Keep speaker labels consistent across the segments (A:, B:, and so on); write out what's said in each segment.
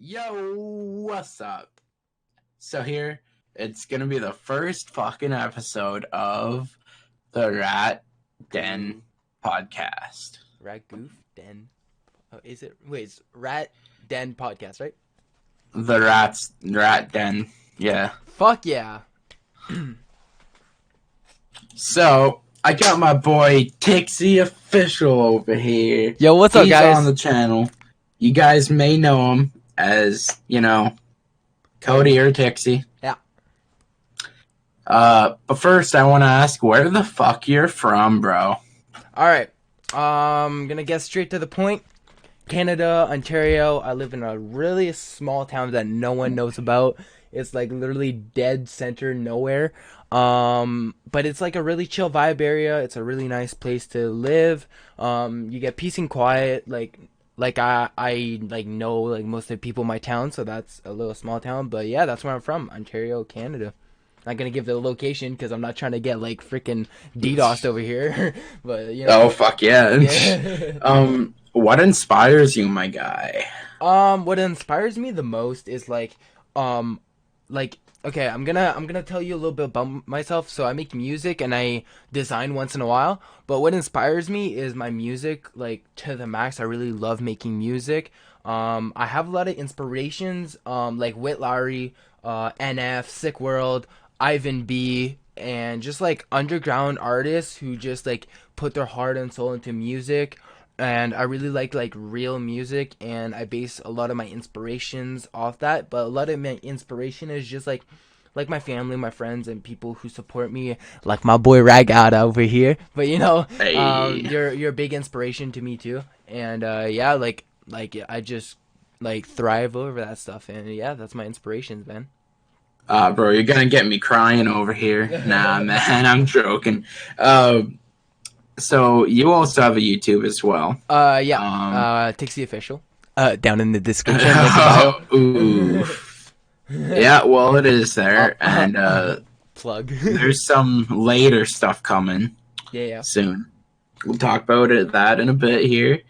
A: Yo, what's up? So here, it's gonna be the first fucking episode of the Rat Den podcast.
B: Rat Goof Den. Oh, is it? Wait, it's Rat Den podcast, right?
A: The Rat Den, yeah.
B: Fuck yeah.
A: So I got my boy Tickzy official over here.
B: Yo, what's up, guys?
A: He's on the channel. You guys may know him as, Cody or Tickzy.
B: Yeah.
A: But first I want to ask where the fuck you're from, bro.
B: All right. Gonna get straight to the point. Canada, Ontario. I live in a really small town that no one knows about. It's like literally dead center nowhere. But it's like a really chill vibe area. It's a really nice place to live. You get peace and quiet. Like I like know like most of the people in my town, so that's a little small town. But yeah, that's where I'm from, Ontario, Canada. Not gonna give the location because I'm not trying to get like freaking DDoSed over here. But you know.
A: Oh fuck yeah.
B: Yeah.
A: What inspires you, my guy?
B: What inspires me the most is um, okay, I'm gonna tell you a little bit about myself. So I make music and I design once in a while. But what inspires me is my music, like to the max. I really love making music. I have a lot of inspirations, like Whit Lowry, NF, Sick World, Ivan B, and just like underground artists who just like put their heart and soul into music. And I really like real music, and I base a lot of my inspirations off that. But a lot of my inspiration is just like my family, my friends, and people who support me, like my boy Rag out over here. But
A: Hey.
B: you're a big inspiration to me too. And yeah, I just like thrive over that stuff, and yeah, that's my inspirations, man.
A: Bro, you're gonna get me crying over here. Nah, man, I'm joking. So you also have a YouTube as well.
B: Yeah.
A: Um,
B: Tickzy official. Down in the description, link in bio.
A: ooh. Yeah, well, it is there, and
B: Plug.
A: there's some later stuff coming
B: Yeah.
A: soon. We'll talk about that in a bit here.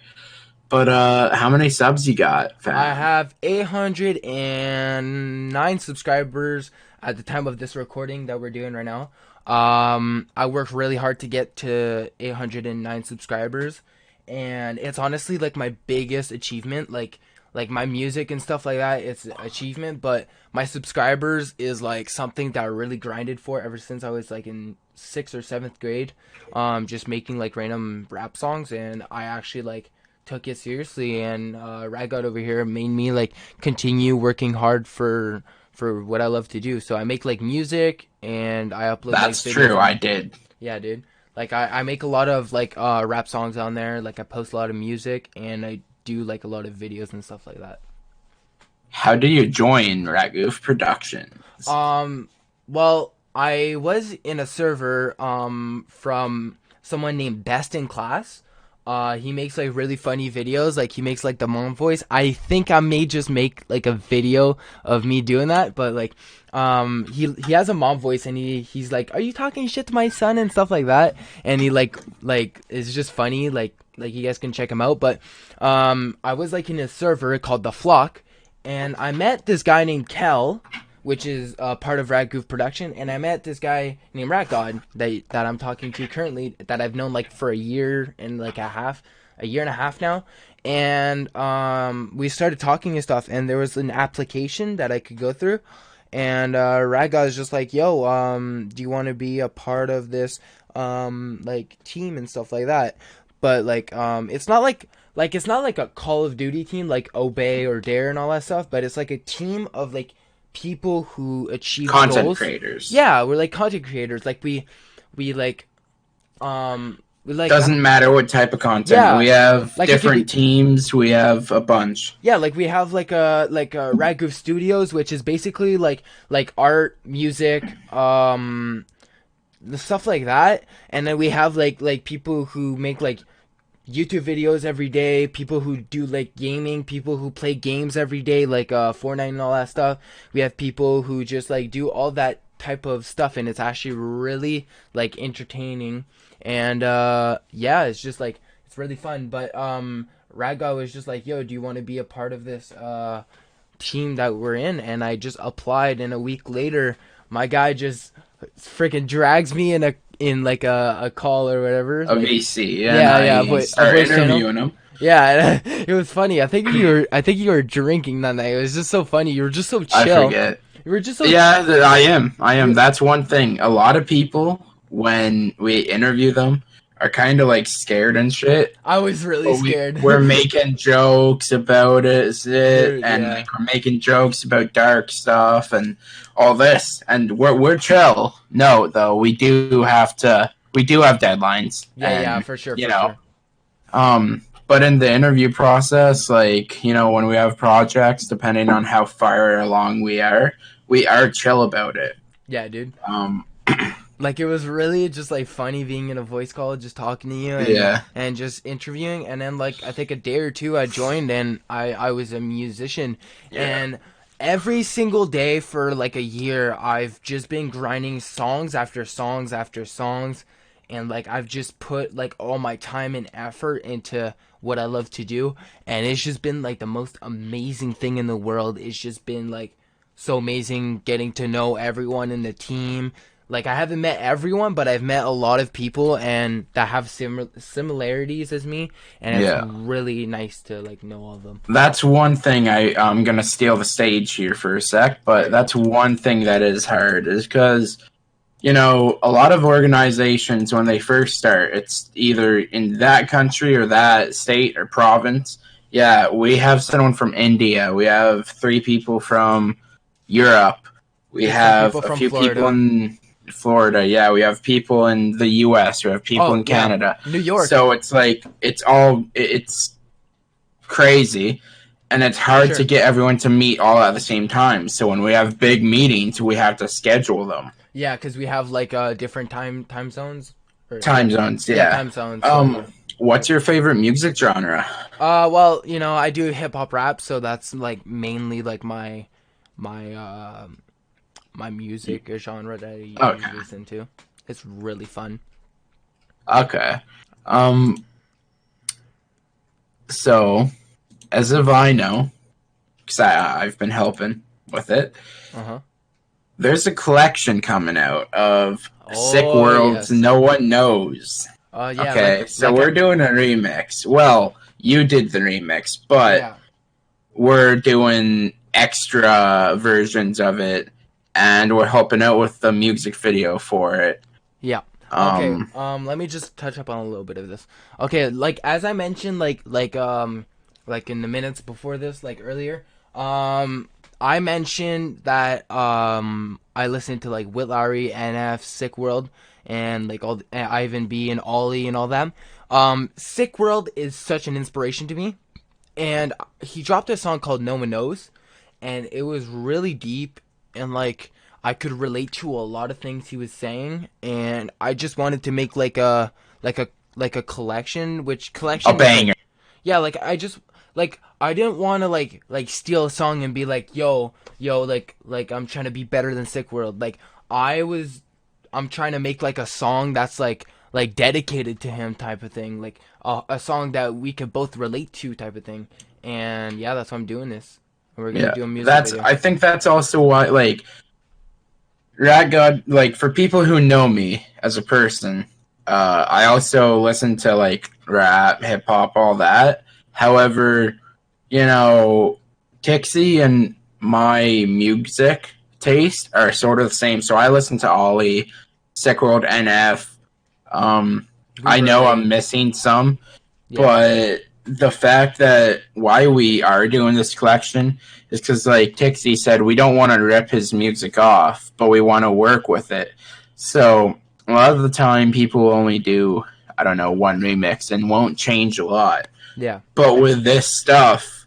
A: But how many subs you got, fam?
B: I have 809 subscribers at the time of this recording that we're doing right now. I worked really hard to get to 809 subscribers, and it's honestly like my biggest achievement. Like my music and stuff like that, it's an achievement, but my subscribers is like something that I really grinded for ever since I was like in 6th or 7th grade. Just making like random rap songs, and I actually like took it seriously, and Ragot over here made me like continue working hard for what I love to do. So I make like music and I upload
A: That's
B: like
A: true,
B: videos.
A: I did.
B: Yeah, dude. Like I make a lot of like rap songs on there. Like I post a lot of music and I do like a lot of videos and stuff like that.
A: How do you join Ragoof Productions?
B: Well, I was in a server from someone named Best in Class. He makes like really funny videos. Like he makes like the mom voice. I think I may just make like a video of me doing that, but like he has a mom voice, and he's like, "Are you talking shit to my son?" and stuff like that. And he like it's just funny. Like you guys can check him out. But I was like in a server called The Flock, and I met this guy named Kel, which is part of Rad Goof Production, and I met this guy named Rat God that I'm talking to currently, that I've known like for a year and a half now, and we started talking and stuff, and there was an application that I could go through, and Rat God is just like, "Yo, do you want to be a part of this like team and stuff like that?" But it's not like a Call of Duty team like Obey or Dare and all that stuff, but it's like a team of like people who achieve
A: Content
B: goals.
A: creators.
B: Yeah, we're like content creators. Like we like we like
A: Doesn't matter what type of content.
B: Yeah,
A: We have
B: like
A: different teams. We have a bunch.
B: yeah, like we have like a Rad Goof Studios, which is basically like art, music, the stuff like that. And then we have like people who make like YouTube videos every day, people who do like gaming, people who play games every day, like Fortnite and all that stuff. We have people who just like do all that type of stuff, and it's actually really like entertaining. And yeah, it's just like it's really fun. But Radgar was just like, "Yo, do you want to be a part of this team that we're in, and I just applied, and a week later my guy just freaking drags me in like a call or whatever,
A: A
B: like
A: VC, and
B: yeah, yeah,
A: I
B: a
A: start
B: voice channel.
A: interviewing them.
B: Yeah, it was funny. I think you were drinking that night. It was just so funny. You were just so
A: I
B: chill.
A: forget.
B: You were just so
A: Yeah, I am. I am.
B: you
A: That's one thing. A lot of people, when we interview them, are kind of like scared and shit.
B: I was really
A: But
B: scared.
A: we're making jokes about it, is it?
B: Dude,
A: And
B: yeah.
A: like we're making jokes about dark stuff and all this, and we're chill. No, though we do have deadlines,
B: Yeah, yeah,
A: and
B: for sure,
A: you
B: for
A: know,
B: sure.
A: but in the interview process, like when we have projects, depending on how far along we are chill about it.
B: Yeah, dude.
A: Um,
B: Like it was really just like funny being in a voice call, just talking to you
A: yeah,
B: and just interviewing. And then like I think a day or two I joined, and I was a musician,
A: yeah,
B: and every single day for like a year I've just been grinding songs after songs after songs, and like I've just put like all my time and effort into what I love to do, and it's just been like the most amazing thing in the world. It's just been like so amazing getting to know everyone in the team. Like I haven't met everyone, but I've met a lot of people and that have similarities as me, and it's
A: yeah.
B: really nice to like know all of them.
A: That's one thing I'm gonna steal the stage here for a sec, but that's one thing that is hard is because a lot of organizations when they first start, it's either in that country or that state or province. Yeah, we have someone from India. We have 3 people from Europe. We
B: There's some
A: have
B: people
A: a
B: from
A: few people
B: Florida.
A: in Florida. Yeah, we have people in the US. We have people
B: Oh
A: in
B: yeah,
A: Canada.
B: New York
A: So it's like it's crazy, and it's
B: for
A: hard to
B: sure.
A: get everyone to meet all at the same time. So when we have big meetings, we have to schedule them.
B: Yeah, because we have like different time zones. Or
A: Time zones,
B: yeah,
A: yeah.
B: time zones. So yeah.
A: What's your favorite music genre?
B: Well, I do hip hop rap, so that's like mainly like my my music genre that I
A: Okay,
B: listen to. It's really fun.
A: okay. Um, so as of I know, because I've been helping with it,
B: Uh huh.
A: there's a collection coming out of Sick
B: Oh
A: Worlds
B: yes.
A: No One Knows.
B: Yeah,
A: Okay, so we're doing a remix. Well, you did the remix, but
B: yeah.
A: we're doing extra versions of it, and we're helping out with the music video for it.
B: Yeah. Okay.
A: Um,
B: Let me just touch up on a little bit of this. Okay, like as I mentioned, like in the minutes before this, like earlier, I mentioned that I listened to like Whit Lowry, NF, Sick World, and like all Ivan B and Ollie and all them. Sick World is such an inspiration to me, and he dropped a song called No One Knows, and it was really deep, and like I could relate to a lot of things he was saying, and I just wanted to make like a like a collection, which
A: a
B: collection is like
A: banger.
B: yeah, like I just like I didn't want to like steal a song and be like yo like I'm trying to be better than Sick World. Like I'm trying to make like a song that's like dedicated to him type of thing, like a song that we could both relate to type of thing. And yeah, that's why I'm doing this. We're gonna
A: Yeah,
B: do a music
A: that's.
B: video.
A: I think that's also why, like, Rat God, like, for people who know me as a person, I also listen to like rap, hip hop, all that. However, you know, Tickzy and my music taste are sort of the same. So I listen to Ollie, Sick World, NF. Um,
B: We
A: I know I'm
B: relate.
A: missing some,
B: Yeah.
A: but the fact that why we are doing this collection is because, like Tickzy said, we don't want to rip his music off, but we want to work with it. So a lot of the time, people only do, I don't know, one remix and won't change a lot.
B: Yeah.
A: But with this stuff,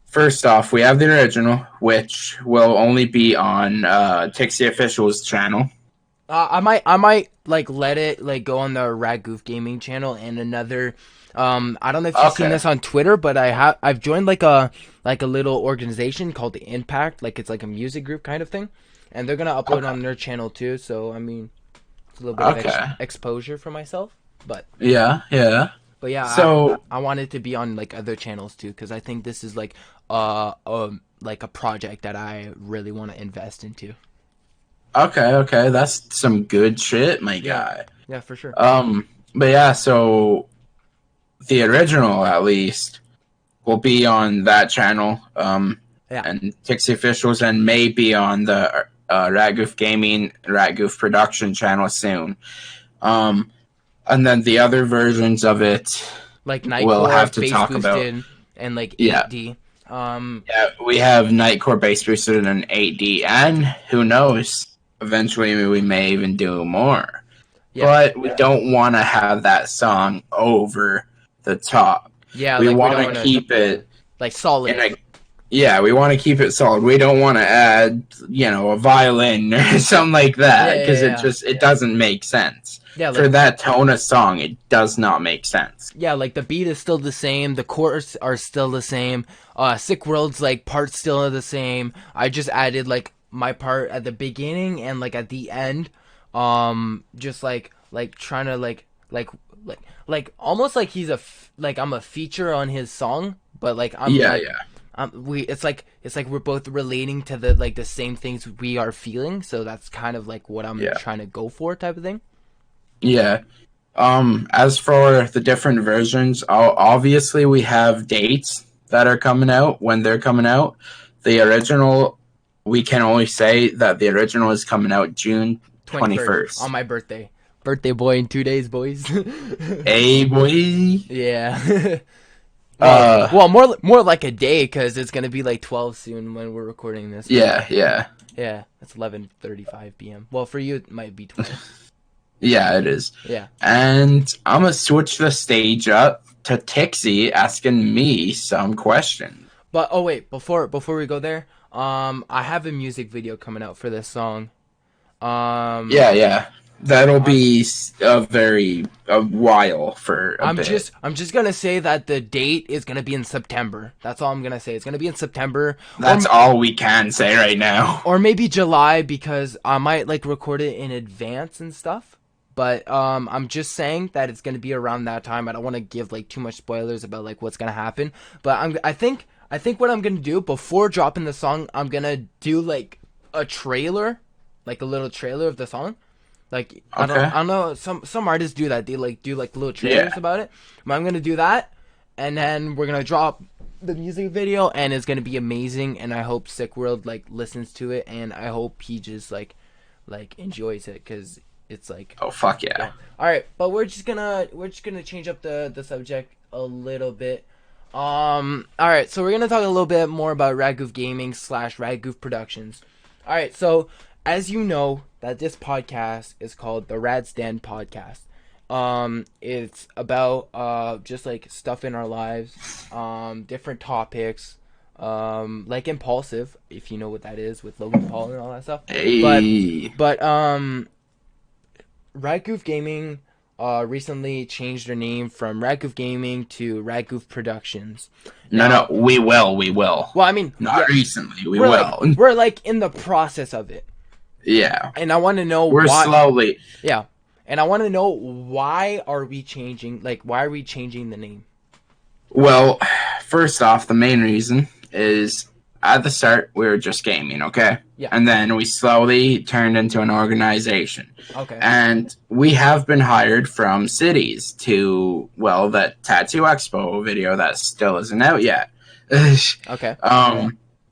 A: first off, we have the original, which will only be on Tickzy Official's channel.
B: I might like let it like go on the Rad Goof Gaming channel and another. I don't know if you've seen
A: Okay.
B: this on Twitter, but I've joined like a little organization called the Impact. Like it's like a music group kind of thing, and they're gonna upload
A: Okay.
B: on their channel too. So I mean, it's a little bit of
A: Okay.
B: exposure for myself, but
A: Yeah. Yeah.
B: but yeah,
A: So
B: I want it to be on like other channels too because I think this is like like a project that I really want to invest into.
A: Okay, okay, that's some good shit, my
B: Yeah,
A: guy.
B: yeah, for sure.
A: But yeah, so the original at least will be on that channel.
B: Yeah,
A: And Tickzy officials, and maybe on the Ratgoof Gaming, Ratgoof Production channel soon. And then the other versions of it
B: like
A: we'll
B: Nightcore,
A: have to
B: bass
A: talk about.
B: boosted, and like
A: Yeah.
B: 8D. Um,
A: Yeah, we have Nightcore Bass Boosted and 8D, and who knows, eventually we may even do more.
B: yeah,
A: But we don't want to have that song over the top.
B: yeah,
A: We
B: like we
A: want
B: don't
A: to
B: want to,
A: keep
B: yeah,
A: it
B: like
A: in
B: solid.
A: a yeah, we want to keep it solid. We don't want to add, a violin or something like
B: Yeah,
A: that because
B: yeah,
A: it
B: yeah,
A: just it doesn't make sense.
B: yeah.
A: For
B: Like
A: that tone of song, it does not make sense.
B: yeah, like the beat is still the same, the chords are still the same. Sick World's like parts still are the same. I just added like my part at the beginning and like at the end. Just like trying to like almost like like I'm a feature on his song, but like I'm
A: Yeah,
B: like
A: yeah,
B: we it's like we're both relating to the same things we are feeling, so that's kind of like what I'm
A: yeah,
B: trying to go for type of thing.
A: yeah. As for the different versions, obviously we have dates that are coming out when they're coming out. The original, we can only say that the original is coming out June
B: 21st on
A: 21st.
B: my birthday. Birthday boy in 2 days, boys.
A: Hey, boy.
B: Yeah. well,
A: Uh,
B: well, more like a day because it's gonna be like 12 soon when we're recording this. But
A: yeah, yeah.
B: yeah, it's 11:35 p.m. Well, for you it might be 12.
A: Yeah, it is.
B: Yeah.
A: And I'm gonna switch the stage up to Tickzy asking me some questions.
B: But oh wait, before we go there, I have a music video coming out for this song. Um,
A: Yeah, yeah. That'll
B: I'm
A: be a while for a bit.
B: I'm just gonna say that the date is gonna be in September. That's all I'm gonna say. It's gonna be in September,
A: That's all we can say right now.
B: or maybe July because I might like record it in advance and stuff. But I'm just saying that it's gonna be around that time. I don't want to give like too much spoilers about like what's gonna happen. But I think what I'm gonna do before dropping the song, I'm gonna do like a trailer, like a little trailer of the song. Like
A: Okay.
B: I don't know, some artists do that. They like do like little
A: Yeah.
B: trailers about it. But I'm gonna do that, and then we're gonna drop the music video, and it's gonna be amazing. And I hope Sick World like listens to it, and I hope he just like enjoys it because it's like
A: Oh fuck
B: yeah.
A: yeah.
B: All right, but we're just gonna change up the subject a little bit. All right, so we're gonna talk a little bit more about Radgoof Gaming / Radgoof Productions. All right, so as you know, that this podcast is called TheRatsDen Podcast. It's about just like stuff in our lives, different topics, like Impulsive, if you know what that is, with Logan Paul and all that stuff. But
A: Hey.
B: but Radgoof Gaming recently changed their name from Radgoof Gaming to Radgoof Productions.
A: No,
B: Now,
A: no, we will, we will.
B: well, I mean, yeah,
A: Not recently, we
B: we're like
A: will.
B: we're like in the process of it,
A: Yeah.
B: and I want to know
A: We're
B: why.
A: slowly.
B: Yeah, and I want to know why are we changing? Like, why are we changing the name?
A: Well, first off, the main reason is at the start we were just gaming, okay?
B: Yeah.
A: And then we slowly turned into an organization.
B: Okay.
A: And we have been hired from cities to, well, that Tattoo Expo video that still isn't out yet.
B: Okay.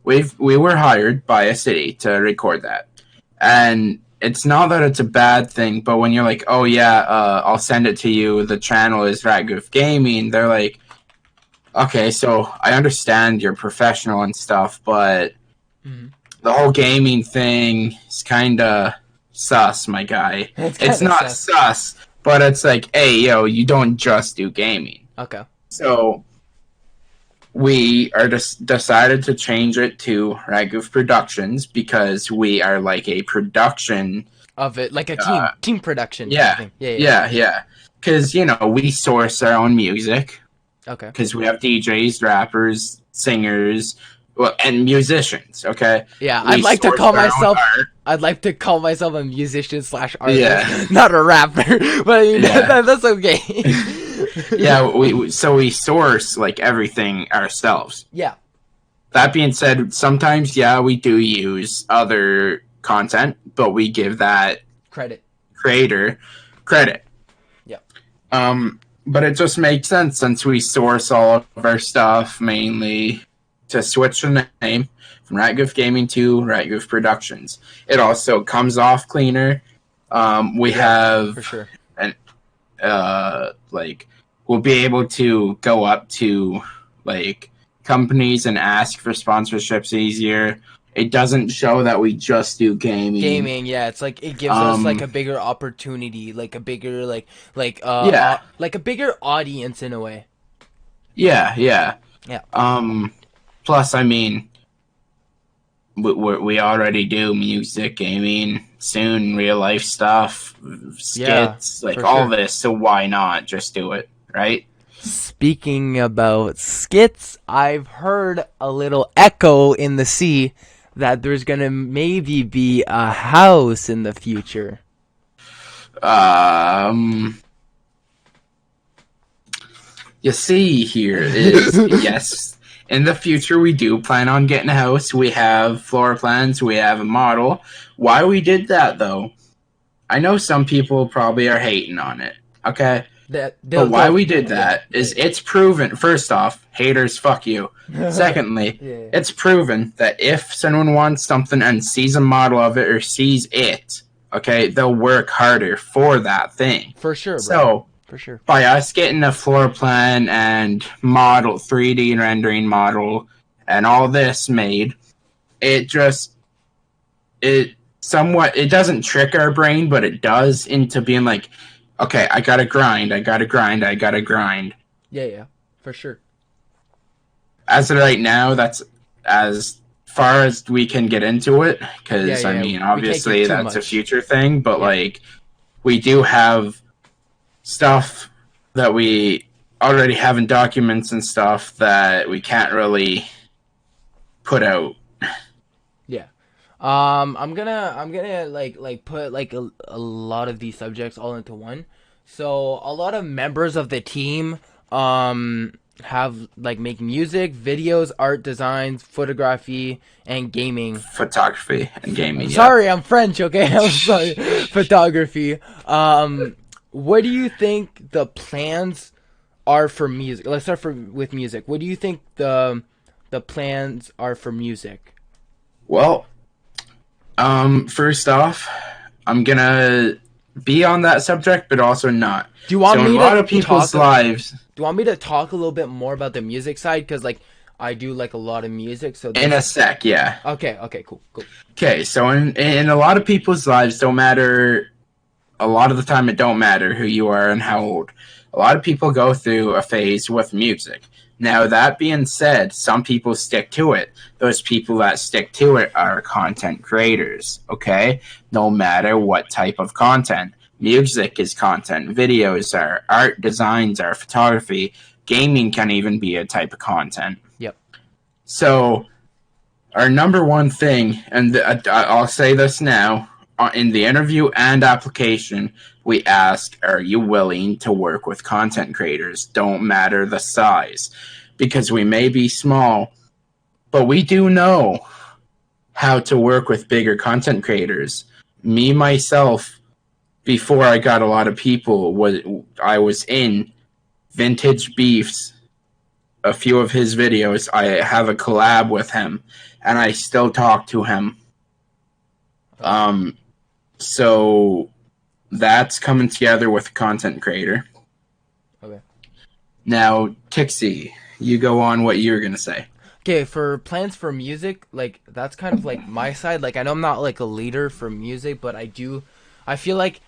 A: We were hired by a city to record that. And it's not that it's a bad thing, but when you're like, oh yeah, I'll send it to you, the channel is Radgoof Gaming, they're like, okay, so I understand you're professional and stuff, but
B: Mm-hmm.
A: the whole gaming thing is kind of sus, my guy.
B: It's
A: It's
B: kind of
A: not
B: sus.
A: sus, but it's like, hey, yo, you don't just do gaming.
B: Okay.
A: So we are just decided to change it to Radgoof Productions because we are like a production.
B: Of it, like a team production type of
A: Yeah,
B: thing. Yeah.
A: yeah. Because, we source our own music.
B: Okay.
A: Because we have DJs, rappers, singers, well, and musicians. Okay.
B: Yeah,
A: We
B: I'd like to
A: source
B: call
A: our own
B: myself.
A: art.
B: I'd like to call myself a musician / artist,
A: Yeah.
B: not a rapper. But I mean,
A: Yeah.
B: that's okay.
A: Yeah. So we source like everything ourselves.
B: Yeah.
A: That being said, sometimes yeah, we do use other content, but we give that
B: Credit.
A: creator credit.
B: Yeah.
A: But it just makes sense since we source all of our stuff mainly to switch the name from RatGoof Gaming to RatGoof Productions. It also comes off cleaner. We
B: Yeah.
A: have
B: For sure.
A: an like we'll be able to go up to like companies and ask for sponsorships easier. It doesn't show that we just do gaming.
B: Gaming, yeah, it's like it gives us like
A: Um,
B: a bigger opportunity, like a bigger
A: yeah,
B: like a bigger audience in a way.
A: yeah, yeah.
B: Yeah.
A: Plus, I mean, we already do music, gaming, soon real life stuff,
B: Yeah,
A: skits, like
B: for
A: all
B: sure.
A: this. So why not just do it, right?
B: Speaking about skits, I've heard a little echo in the sea that there's gonna maybe be a house in the future.
A: Um, you see, here is yes. In the future, we do plan on getting a house. We have floor plans. We have a model. Why we did that though? I know some people probably are hating on it. Okay,
B: That
A: but why
B: they'll
A: we did
B: yeah,
A: that
B: yeah,
A: is it's proven. First off, haters, fuck you.
B: yeah.
A: Secondly,
B: Yeah,
A: it's proven that if someone wants something and sees a model of it or sees it, okay, they'll work harder for that thing.
B: for sure, bro.
A: So
B: For sure.
A: by us getting a floor plan and model, 3D rendering model, and all this made, it just it somewhat it doesn't trick our brain, but it does into being like, okay, I gotta grind, I gotta grind, I gotta grind.
B: Yeah, yeah, for sure.
A: As of right now, that's as far as we can get into it,
B: Yeah,
A: because I
B: yeah.
A: mean,
B: We can't give
A: obviously
B: too
A: that's a
B: much.
A: future thing, but
B: Yeah.
A: like we do have stuff that we already have in documents and stuff that we can't really put out.
B: Yeah. I'm gonna like put like a lot of these subjects all into one. So a lot of members of the team have like make music, videos, art designs, photography, and gaming.
A: Photography and
B: I'm
A: gaming, yeah.
B: sorry, I'm French, okay? I'm sorry. Photography. What do you think the plans are for music? Let's start with music. What do you think the plans are for music?
A: Well, first off, I'm gonna be on that subject, but also not.
B: Do you want
A: So in a
B: me
A: lot
B: to
A: of people's
B: talk?
A: lives,
B: Do you want me to talk a little bit more about the music side? Cause like I do like a lot of music, so
A: in
B: this.
A: a sec, yeah.
B: Okay, okay, cool, cool.
A: Okay, so in a lot of people's lives, don't matter. A lot of the time, it don't matter who you are and how old. A lot of people go through a phase with music. Now, that being said, some people stick to it. Those people that stick to it are content creators, okay? No matter what type of content. Music is content, videos are, art designs are, photography, gaming can even be a type of content.
B: Yep.
A: So, our number one thing, and I'll say this now, in the interview and application, we ask, are you willing to work with content creators? Don't matter the size. Because we may be small, but we do know how to work with bigger content creators. Me, myself, before I got a lot of people, I was in Vintage Beefs, a few of his videos. I have a collab with him, and I still talk to him.
B: Okay.
A: Um, so that's coming together with a content creator.
B: Okay.
A: Now, Tickzy, you go on what you're gonna say.
B: Okay, for plans for music, like that's kind of like my side. Like I know I'm not like a leader for music, but I feel like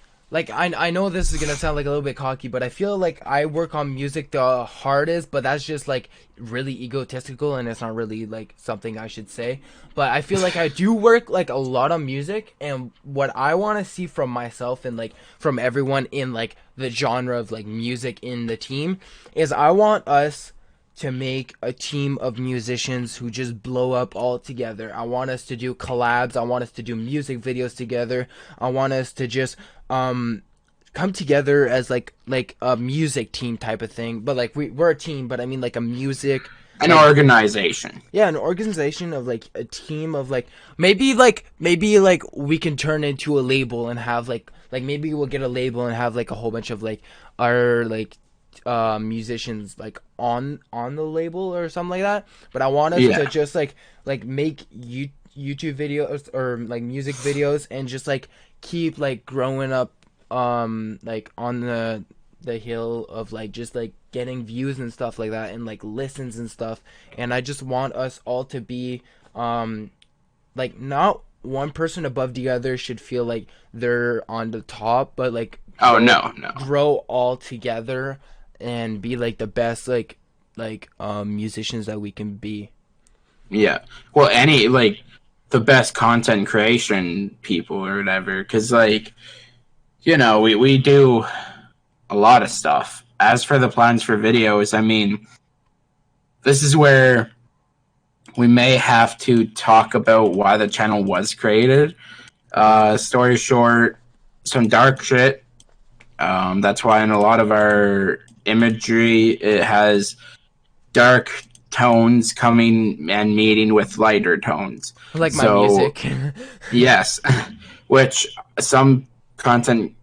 B: I know this is gonna sound like a little bit cocky, but I feel like I work on music the hardest, but that's just like really egotistical and it's not really like something I should say. But I feel like I do work like a lot on music, and what I want to see from myself and like from everyone in like the genre of like music in the team is I want us to make a team of musicians who just blow up all together. I want us to do collabs. I want us to do music videos together. I want us to just come together as like a music team type of thing. But like we're a team, but I mean like a music
A: An
B: like
A: organization.
B: yeah, an organization of like a team of like maybe like we can turn into a label and have like maybe we'll get a label and have like a whole bunch of like our like musicians like on the label or something like that. But I want us to
A: Yeah.
B: just like make YouTube videos or like music videos and just like keep like growing up like on the hill of like just like getting views and stuff like that and like listens and stuff. And I just want us all to be like not one person above the other should feel like they're on the top, but like
A: Oh
B: grow
A: no, no.
B: grow all together and be like the best musicians that we can be.
A: Yeah. Well, any like the best content creation people or whatever, because like we do a lot of stuff. As for the plans for videos, I mean, this is where we may have to talk about why the channel was created. Story short, some dark shit. That's why in a lot of our imagery, it has dark tones coming and meeting with lighter tones.
B: Like my
A: So,
B: music.
A: yes, which some content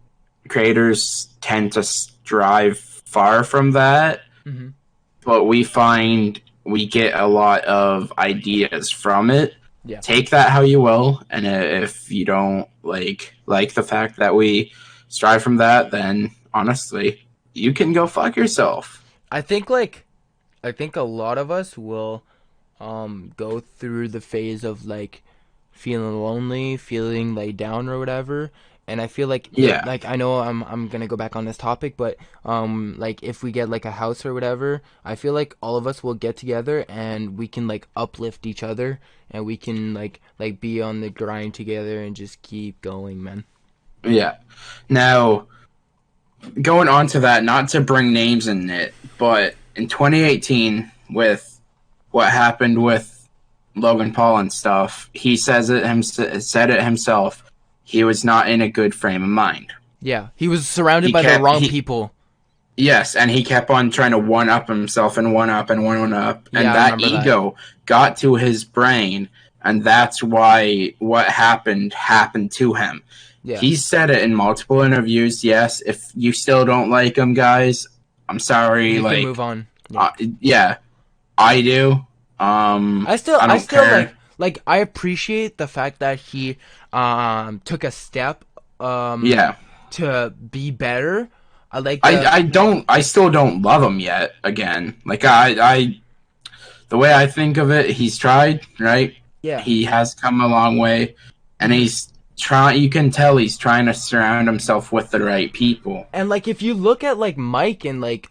A: creators tend to strive far from that,
B: hmm
A: but we find we get a lot of ideas from it.
B: Yeah.
A: Take that how you will, and if you don't like the fact that we strive from that, then honestly, you can go fuck yourself.
B: I think like I think a lot of us will go through the phase of like feeling lonely, feeling like down or whatever. And I feel like
A: Yeah,
B: like I know I'm gonna go back on this topic, but like if we get like a house or whatever, I feel like all of us will get together and we can like uplift each other and we can like be on the grind together and just keep going, man.
A: yeah. Now, going on to that, not to bring names in it, but in 2018, with what happened with Logan Paul and stuff, he said it himself. He was not in a good frame of mind.
B: Yeah, he was surrounded
A: He
B: by the
A: kept
B: wrong
A: he
B: people.
A: Yes, and he kept on trying to one up himself and one up and one up,
B: Yeah,
A: and
B: I
A: that
B: remember that.
A: ego got to his brain, and that's why what happened to him.
B: Yeah,
A: He said it in multiple interviews. Yes, if you still don't like him, guys, I'm sorry.
B: you can move on. Yeah.
A: Yeah, I do. I
B: I
A: don't
B: still
A: care.
B: like I appreciate the fact that he took a step um
A: Yeah,
B: to be better. I like
A: I
B: the
A: I don't. I still don't love him yet. Again, like the way I think of it, he's tried, right?
B: yeah.
A: He has come a long way, and
B: hmm
A: he's trying. You can tell he's trying to surround himself with the right people.
B: And like if you look at like Mike and like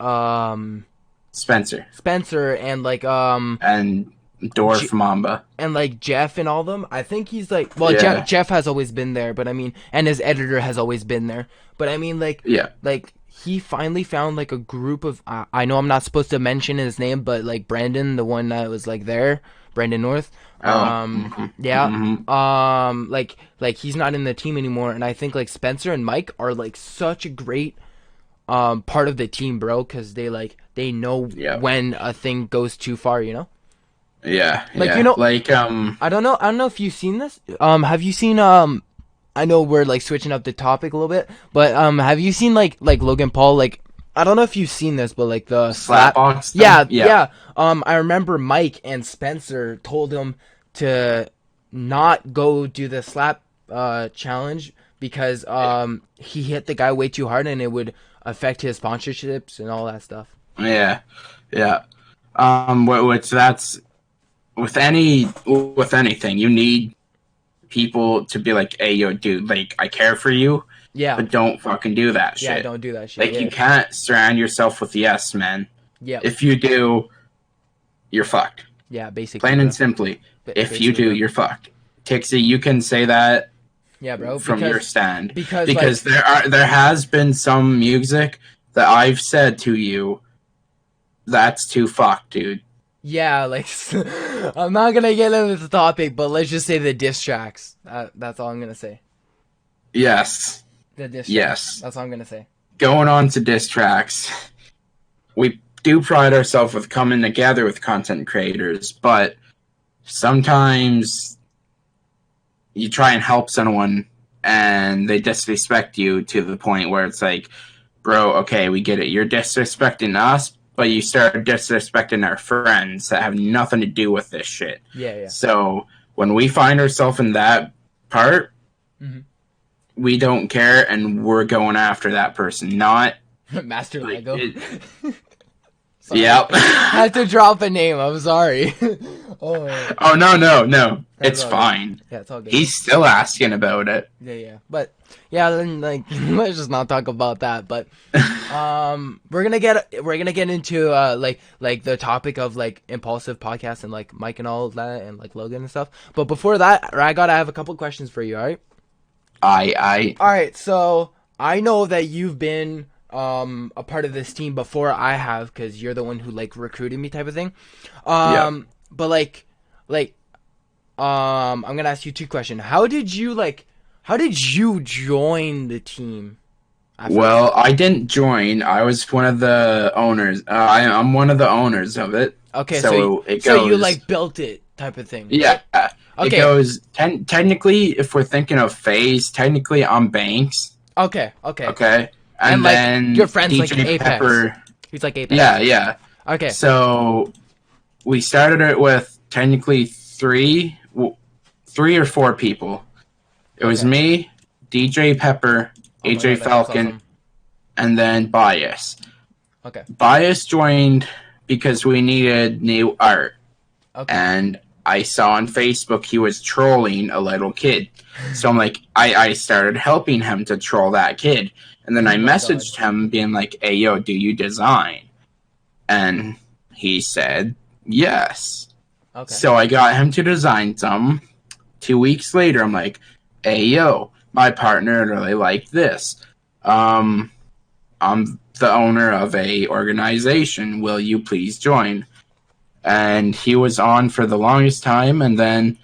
A: Spencer
B: Spencer and like
A: and Dwarf Mamba.
B: and like Jeff and all them, I think he's like well
A: Yeah,
B: Jeff has always been there, but I mean and his editor has always been there. But I mean
A: yeah.
B: like he finally found like a group of I know I'm not supposed to mention his name, but like Brandon, the one that was like there, Brandon North.
A: Oh, mm-hmm,
B: Yeah.
A: mm-hmm.
B: Like he's not in the team anymore and I think like Spencer and Mike are like such a great part of the team, bro, cuz they know
A: Yeah,
B: when a thing goes too far, you know?
A: yeah,
B: Like you
A: yeah.
B: know,
A: Like
B: I don't know if you've seen this. Have you seen I know we're like switching up the topic a little bit, but have you seen like Logan Paul like I don't know if you've seen this, but like the slap.
A: Slapbox thing.
B: Yeah,
A: Yeah,
B: yeah. I remember Mike and Spencer told him to not go do the slap challenge because he hit the guy way too hard and it would affect his sponsorships and all that stuff.
A: yeah, yeah. Which that's with anything, you need people to be like, "Hey, yo, dude, like I care for you,
B: Yeah,
A: but don't fucking do that
B: yeah.
A: shit."
B: Don't do that shit.
A: Like you
B: Yeah,
A: can't surround yourself with yes men.
B: yeah,
A: If you do, you're fucked.
B: yeah. Basically,
A: Plain and
B: bro.
A: simply. If you
B: Basically,
A: do,
B: bro.
A: you're fucked. Tixie, you can say that
B: Yeah, bro.
A: from your stand
B: Because
A: because there has been some music that I've said to you that's too fucked, dude.
B: yeah, like I'm not gonna get into the topic, but let's just say the diss tracks. That's all I'm gonna say.
A: Yes,
B: The diss tracks.
A: yes.
B: That's all I'm gonna say.
A: Going on to diss tracks, we do pride ourselves with coming together with content creators, but sometimes you try and help someone and they disrespect you to the point where it's like, bro, okay, we get it. You're disrespecting us, but you start disrespecting our friends that have nothing to do with this shit.
B: Yeah, yeah.
A: So when we find ourselves in that part,
B: Mm-hmm.
A: we don't care and we're going after that person. Not
B: Master
A: like
B: Lego.
A: it.
B: Sorry.
A: Yep.
B: Had to drop a name. I'm sorry. Oh,
A: Oh no.
B: that's
A: It's
B: all good.
A: fine.
B: Yeah, it's all good.
A: He's still asking about it.
B: Yeah, yeah. But yeah, then like let's just not talk about that. But we're gonna get into like the topic of like impulsive podcasts and like Mike and all that and like Logan and stuff. But before that, I have a couple questions for you. All right.
A: I
B: All right. So I know that you've been a part of this team before I have because you're the one who like recruited me type of thing.
A: yeah.
B: But like I'm gonna ask you two questions. How did you join the team at first?
A: Well, I didn't join. I was one of the owners. I'm one of the owners of it.
B: Okay,
A: So it
B: so you
A: goes.
B: like built it type of thing.
A: Yeah. It
B: Okay,
A: goes. Technically, if we're thinking of phase, technically I'm Banks.
B: okay.
A: Okay.
B: And
A: And
B: like your
A: then
B: friend's like
A: DJ
B: Apex.
A: Pepper.
B: He's like
A: Yeah,
B: Apex.
A: yeah.
B: Okay,
A: So we started it with technically three or four people. It was
B: okay.
A: me, DJ Pepper,
B: Oh my
A: AJ
B: god, that's
A: Falcon,
B: awesome.
A: and then Bias.
B: Okay,
A: Bias joined because we needed new art,
B: okay.
A: and I saw on Facebook he was trolling a little kid. So I'm like, I started helping him to troll that kid. And then
B: Oh
A: I
B: my god.
A: messaged him being like, hey, yo, do you design? And he said, yes.
B: Okay.
A: So I got him to design some. 2 weeks later, I'm like, hey, yo, my partner really liked this. Um, I'm the owner of a organization. Will you please join? And he was on for the longest time. And then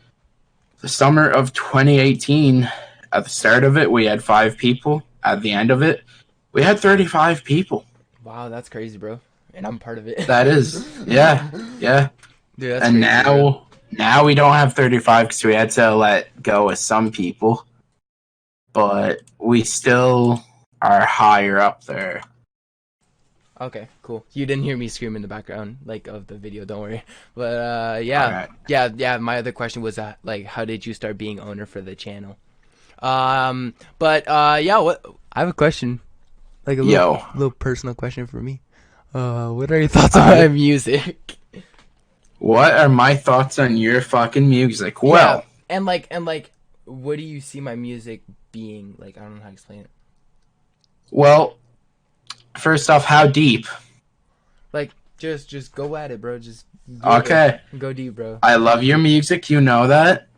A: the summer of 2018, at the start of it, we had 5 people. At the end of it, we had 35 people.
B: Wow, that's crazy, bro. And I'm part of it.
A: That is, yeah, yeah.
B: Dude, that's
A: And
B: crazy, bro.
A: now we don't have 35 because we had to let go of some people, but we still are higher up there.
B: Okay, cool. You didn't hear me scream in the background, like of the video. Don't worry. But
A: All
B: yeah,
A: right.
B: yeah. My other question was that, like, how did you start being owner for the channel? But yeah. What I have a question, like a
A: Yo,
B: little personal question for me. What are your thoughts on my
A: I,
B: music?
A: what are my thoughts on your fucking music?
B: Yeah,
A: Well,
B: and like, what do you see my music being? Like, I don't know how to explain it.
A: well, first off, how deep?
B: Like, just go at it, bro. Just
A: Okay,
B: go deep, bro.
A: I love your music. You know that.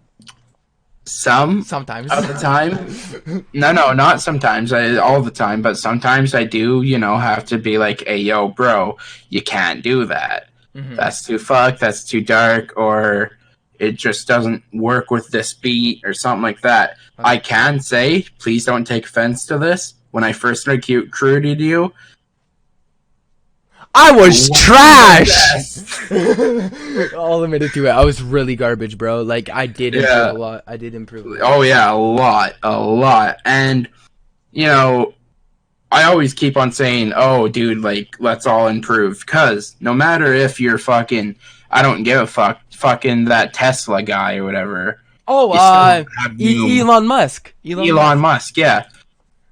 A: Some
B: Sometimes.
A: of the time, no, not sometimes. All the time, but sometimes I do. Have to be like, "Hey, yo, bro, you can't do that.
B: Hmm.
A: That's too fucked. That's too dark, or it just doesn't work with this beat, or something like that." I
B: Okay.
A: can say, please don't take offense to this. When I first recruited you,
B: I
A: you
B: was
A: weren't the
B: trash.
A: best.
B: I'll admit it to it. I was really garbage, bro. Like I did improve a
A: Yeah.
B: lot. I did improve a lot.
A: Oh yeah, a lot, and you know I always keep on saying, "Oh, dude, like let's all improve." Because no matter if you're fucking, I don't give a fuck, fucking that Tesla guy or whatever,
B: Oh,
A: you still have room.
B: Elon Musk. Elon
A: Elon
B: Musk.
A: Musk, yeah,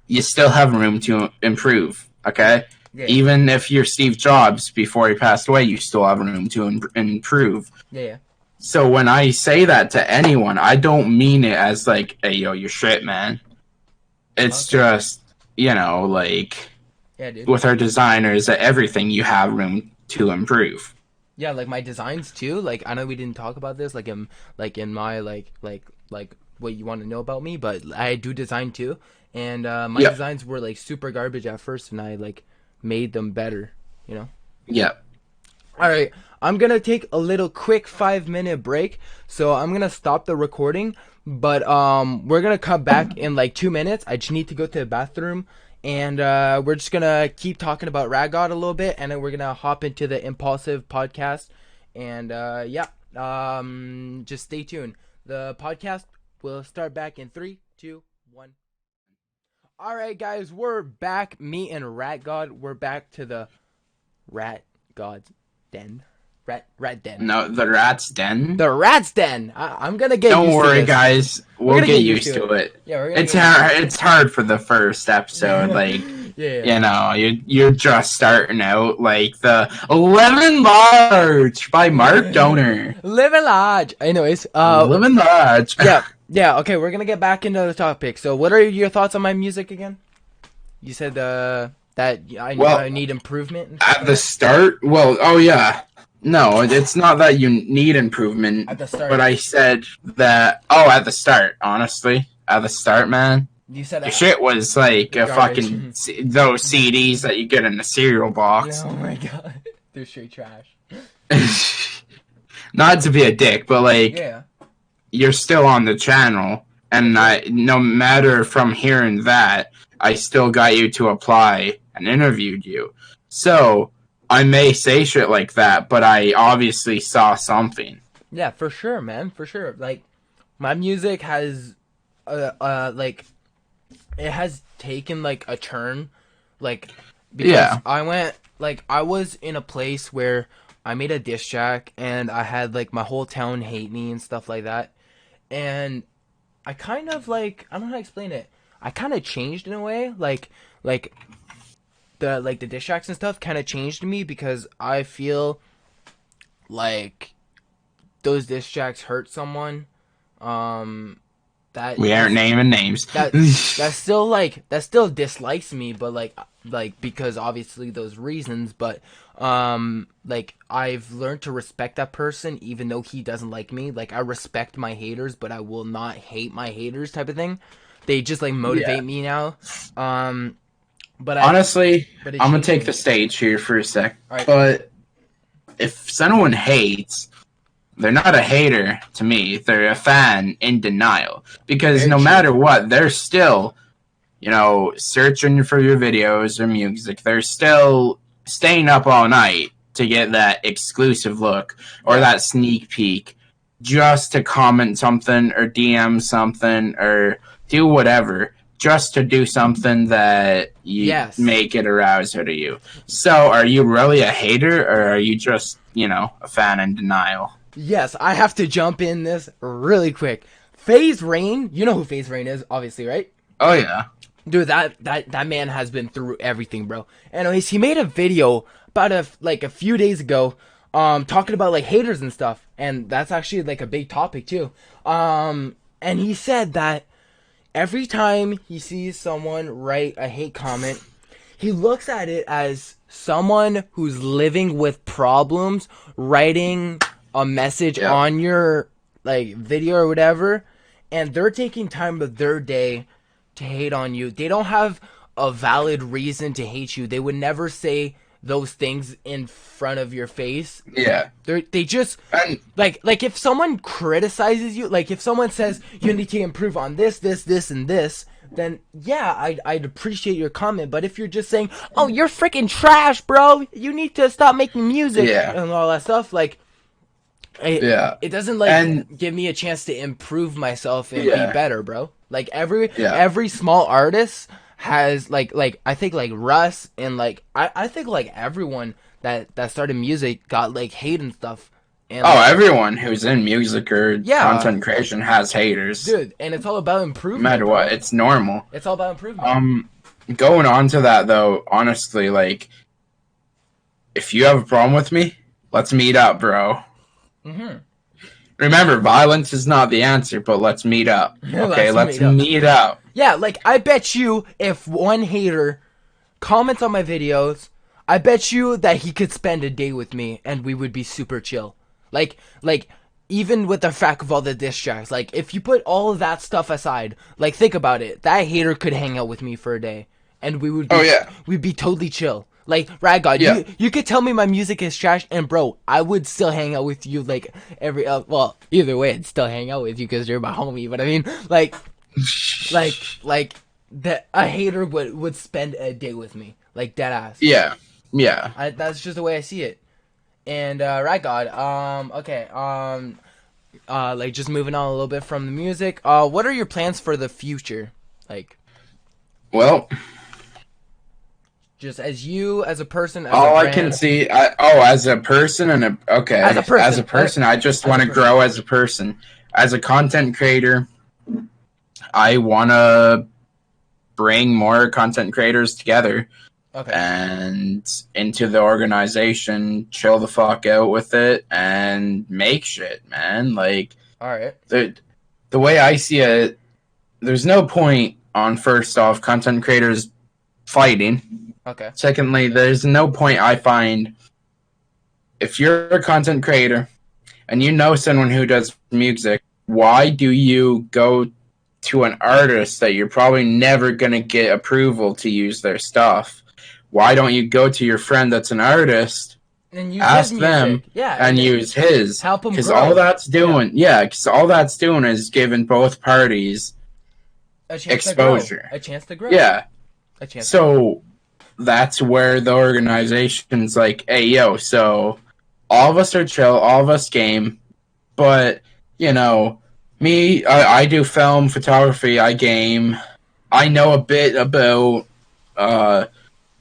A: you still have room to improve. Okay,
B: Yeah,
A: even if you're Steve Jobs before he passed away, you still have room to improve.
B: yeah, yeah.
A: So when I say that to anyone, I don't mean it as like, "Hey, yo, you're shit, man." It's
B: Okay.
A: just, like
B: Yeah, dude.
A: with our designers, everything you have room to improve.
B: Yeah, like my designs too. Like I know we didn't talk about this, like in my like what you want to know about me, but I do design too, and my
A: Yep,
B: designs were like super garbage at first, and I like made them better. You know.
A: yep.
B: All right, I'm gonna take a little quick 5 minute break, so I'm gonna stop the recording. But we're gonna come back in like 2 minutes. I just need to go to the bathroom, and we're just gonna keep talking about Rad God a little bit, and then we're gonna hop into the Impulsive podcast. And yeah, just stay tuned. The podcast will start back in 3, 2, 1. All right, guys, we're back. Me and Rat God, we're back to the Rat God's Den. Rat Den.
A: No, the Rat's Den.
B: The Rat's Den. I'm gonna get
A: Don't
B: used to
A: worry,
B: this.
A: guys.
B: We're
A: We'll
B: gonna
A: get
B: get used
A: used
B: to
A: to
B: it.
A: it.
B: Yeah, we're gonna
A: It's
B: get
A: hard. It's hard for the first episode. Like,
B: yeah.
A: you know, you're just starting out. Like the Lemon Large by Mark Donor.
B: Living large. Anyways,
A: Lemon Large.
B: yeah. Okay, we're gonna get back into the topic. So, what are your thoughts on my music again? You said that I need improvement and stuff
A: At the start, well, oh yeah. No, it's not that you need improvement.
B: at the start.
A: But I said that. Oh, at the start, honestly, at the start, man,
B: You said
A: your shit was like a
B: garbage.
A: fucking those CDs that you get in a cereal box.
B: Oh my god, they're straight trash.
A: Not to be a dick, but like
B: Yeah.
A: you're still on the channel, and no matter from hearing that, I still got you to apply and interviewed you. So I may say shit like that, but I obviously saw something.
B: Yeah, for sure, man, for sure. Like, my music has, like, it has taken like a turn, like, because
A: Yeah.
B: I was in a place where I made a diss track and I had like my whole town hate me and stuff like that, and I kind of like, I don't know how to explain it. I kind of changed in a way, like the diss tracks and stuff kind of changed me because I feel like those diss tracks hurt someone. That
A: We aren't naming names.
B: that still dislikes me, but like because obviously those reasons, but like I've learned to respect that person even though he doesn't like me. Like, I respect my haters, but I will not hate my haters, type of thing. They just like motivate me now. But
A: Honestly,
B: but
A: I'm gonna take the stage here for a sec.
B: All right.
A: But if someone hates, they're not a hater to me. They're a fan in denial. Because
B: Very
A: no
B: true.
A: matter what, they're still, you know, searching for your videos or music. They're still staying up all night to get that exclusive look or that sneak peek just to comment something or DM something or do whatever just to do something that you make it arouse out of you. So are you really a hater or are you just, you know, a fan in denial?
B: Yes, I have to jump in this really quick. FaZe Rain, you know who FaZe Rain is, obviously, right?
A: Oh yeah.
B: Dude, that man has been through everything, bro. Anyways, he made a video about a few days ago, talking about like haters and stuff, and that's actually like a big topic too. And he said that every time he sees someone write a hate comment, he looks at it as someone who's living with problems writing a message on your like video or whatever, and they're taking time of their day to hate on you. They don't have a valid reason to hate you. They would never say those things in front of your face.
A: Yeah.
B: They just like if someone criticizes you, like if someone says you need to improve on this, and this, then yeah, I'd appreciate your comment. But if you're just saying, "Oh, you're freaking trash, bro. You need to stop making music," and all that stuff, like it doesn't like give me a chance to improve myself and be better, bro. Like every small artist has like I think like Russ and like I think like everyone that started music got like hate and stuff. And
A: everyone who's in music or content creation has haters,
B: dude. And it's all about improvement.
A: No matter what, it's normal.
B: It's all about improvement.
A: Going on to that though, honestly, like if you have a problem with me, let's meet up, bro. Mm-hmm. Remember, violence is not the answer, but let's meet up. Okay, let's meet up.
B: Yeah, like I bet you if one hater comments on my videos, I bet you that he could spend a day with me and we would be super chill. Like even with the fact of all the diss tracks, like if you put all of that stuff aside, like think about it, that hater could hang out with me for a day and we would be we'd be totally chill. Like, Rad God, you could tell me my music is trash, and bro, I would still hang out with you, like, every, well, either way, I'd still hang out with you, because you're my homie, but I mean, like, that a hater would spend a day with me, like dead ass.
A: Yeah, yeah.
B: That's just the way I see it. And right, God. Okay. Like just moving on a little bit from the music. What are your plans for the future? Like,
A: Well,
B: just as you, as a person, as a
A: all I can
B: brand,
A: see, as a person and
B: as a
A: as a
B: person,
A: person, I just
B: as
A: want
B: a
A: to
B: person.
A: grow as a person. As a content creator, I want to bring more content creators together
B: Okay.
A: and into the organization, chill the fuck out with it, and make shit, man. Like
B: All right.
A: the the way I see it, there's no point on first off content creators fighting.
B: Okay.
A: Secondly, there's no point I find if you're a content creator and you know someone who does music, why do you go to an artist that you're probably never going to get approval to use their stuff? Why don't you go to your friend that's an artist,
B: And use his
A: ask them,
B: music, yeah,
A: and
B: and then
A: use his?
B: help him
A: Because all
B: grow.
A: that's
B: Yeah,
A: doing, yeah, because all that's doing is giving both parties
B: a chance to grow.
A: exposure.
B: A chance to grow.
A: Yeah.
B: A chance to grow.
A: So that's where the organization's like, hey, yo, so all of us are chill, all of us game, but, you know, me, I do film, photography, I game. I know a bit about uh,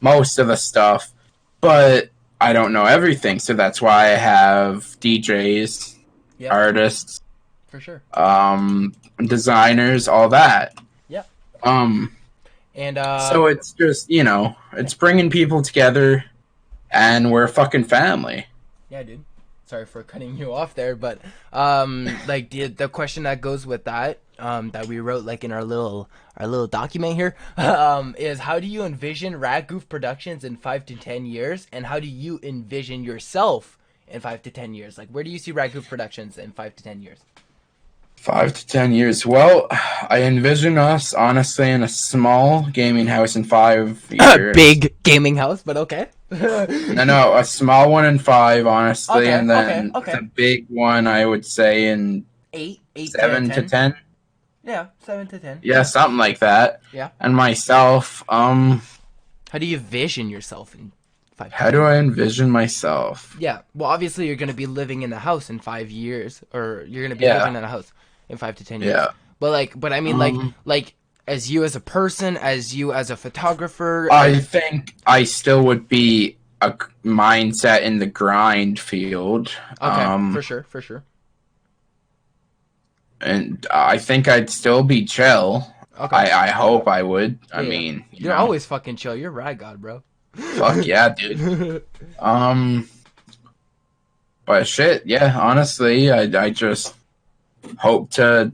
A: most of the stuff, but I don't know everything. So that's why I have DJs,
B: Yep,
A: artists,
B: for sure.
A: designers, all that.
B: Yep.
A: Um,
B: And
A: so it's just, it's bringing people together, and we're a fucking family.
B: yeah, dude. Sorry for cutting you off there, but like the question that goes with that, that we wrote like in our little document here, is how do you envision Rad Goof Productions in 5 to 10 years, and how do you envision yourself in 5 to 10 years? Like, where do you see Rad Goof Productions in 5 to 10 years?
A: 5 to 10 years. Well, I envision us honestly in a small gaming house in 5 years.
B: Big gaming house, but okay.
A: No, no, a small one in five, honestly,
B: Okay,
A: and
B: okay,
A: then
B: okay.
A: the big one I would say in
B: Eight to
A: seven to
B: ten.
A: 10.
B: Yeah, 7 to 10.
A: Yeah, something like that.
B: Yeah.
A: And myself,
B: How do you vision yourself in five to
A: how do
B: ten
A: I
B: years?
A: envision myself?
B: Yeah. Well, obviously you're gonna be living in the house in 5 years, or you're gonna be living
A: Yeah,
B: in a house in 5 to 10 years.
A: yeah.
B: But I mean,
A: Um,
B: like as you as a person, as you as a photographer,
A: I think I still would be a mindset in the grind field.
B: okay, for sure, for sure.
A: And I think I'd still be chill.
B: Okay.
A: I hope I would. I
B: Yeah, yeah.
A: mean,
B: You're always fucking chill. You're rad god, bro.
A: fuck yeah, dude. Um, but shit, yeah. Honestly, I just hope to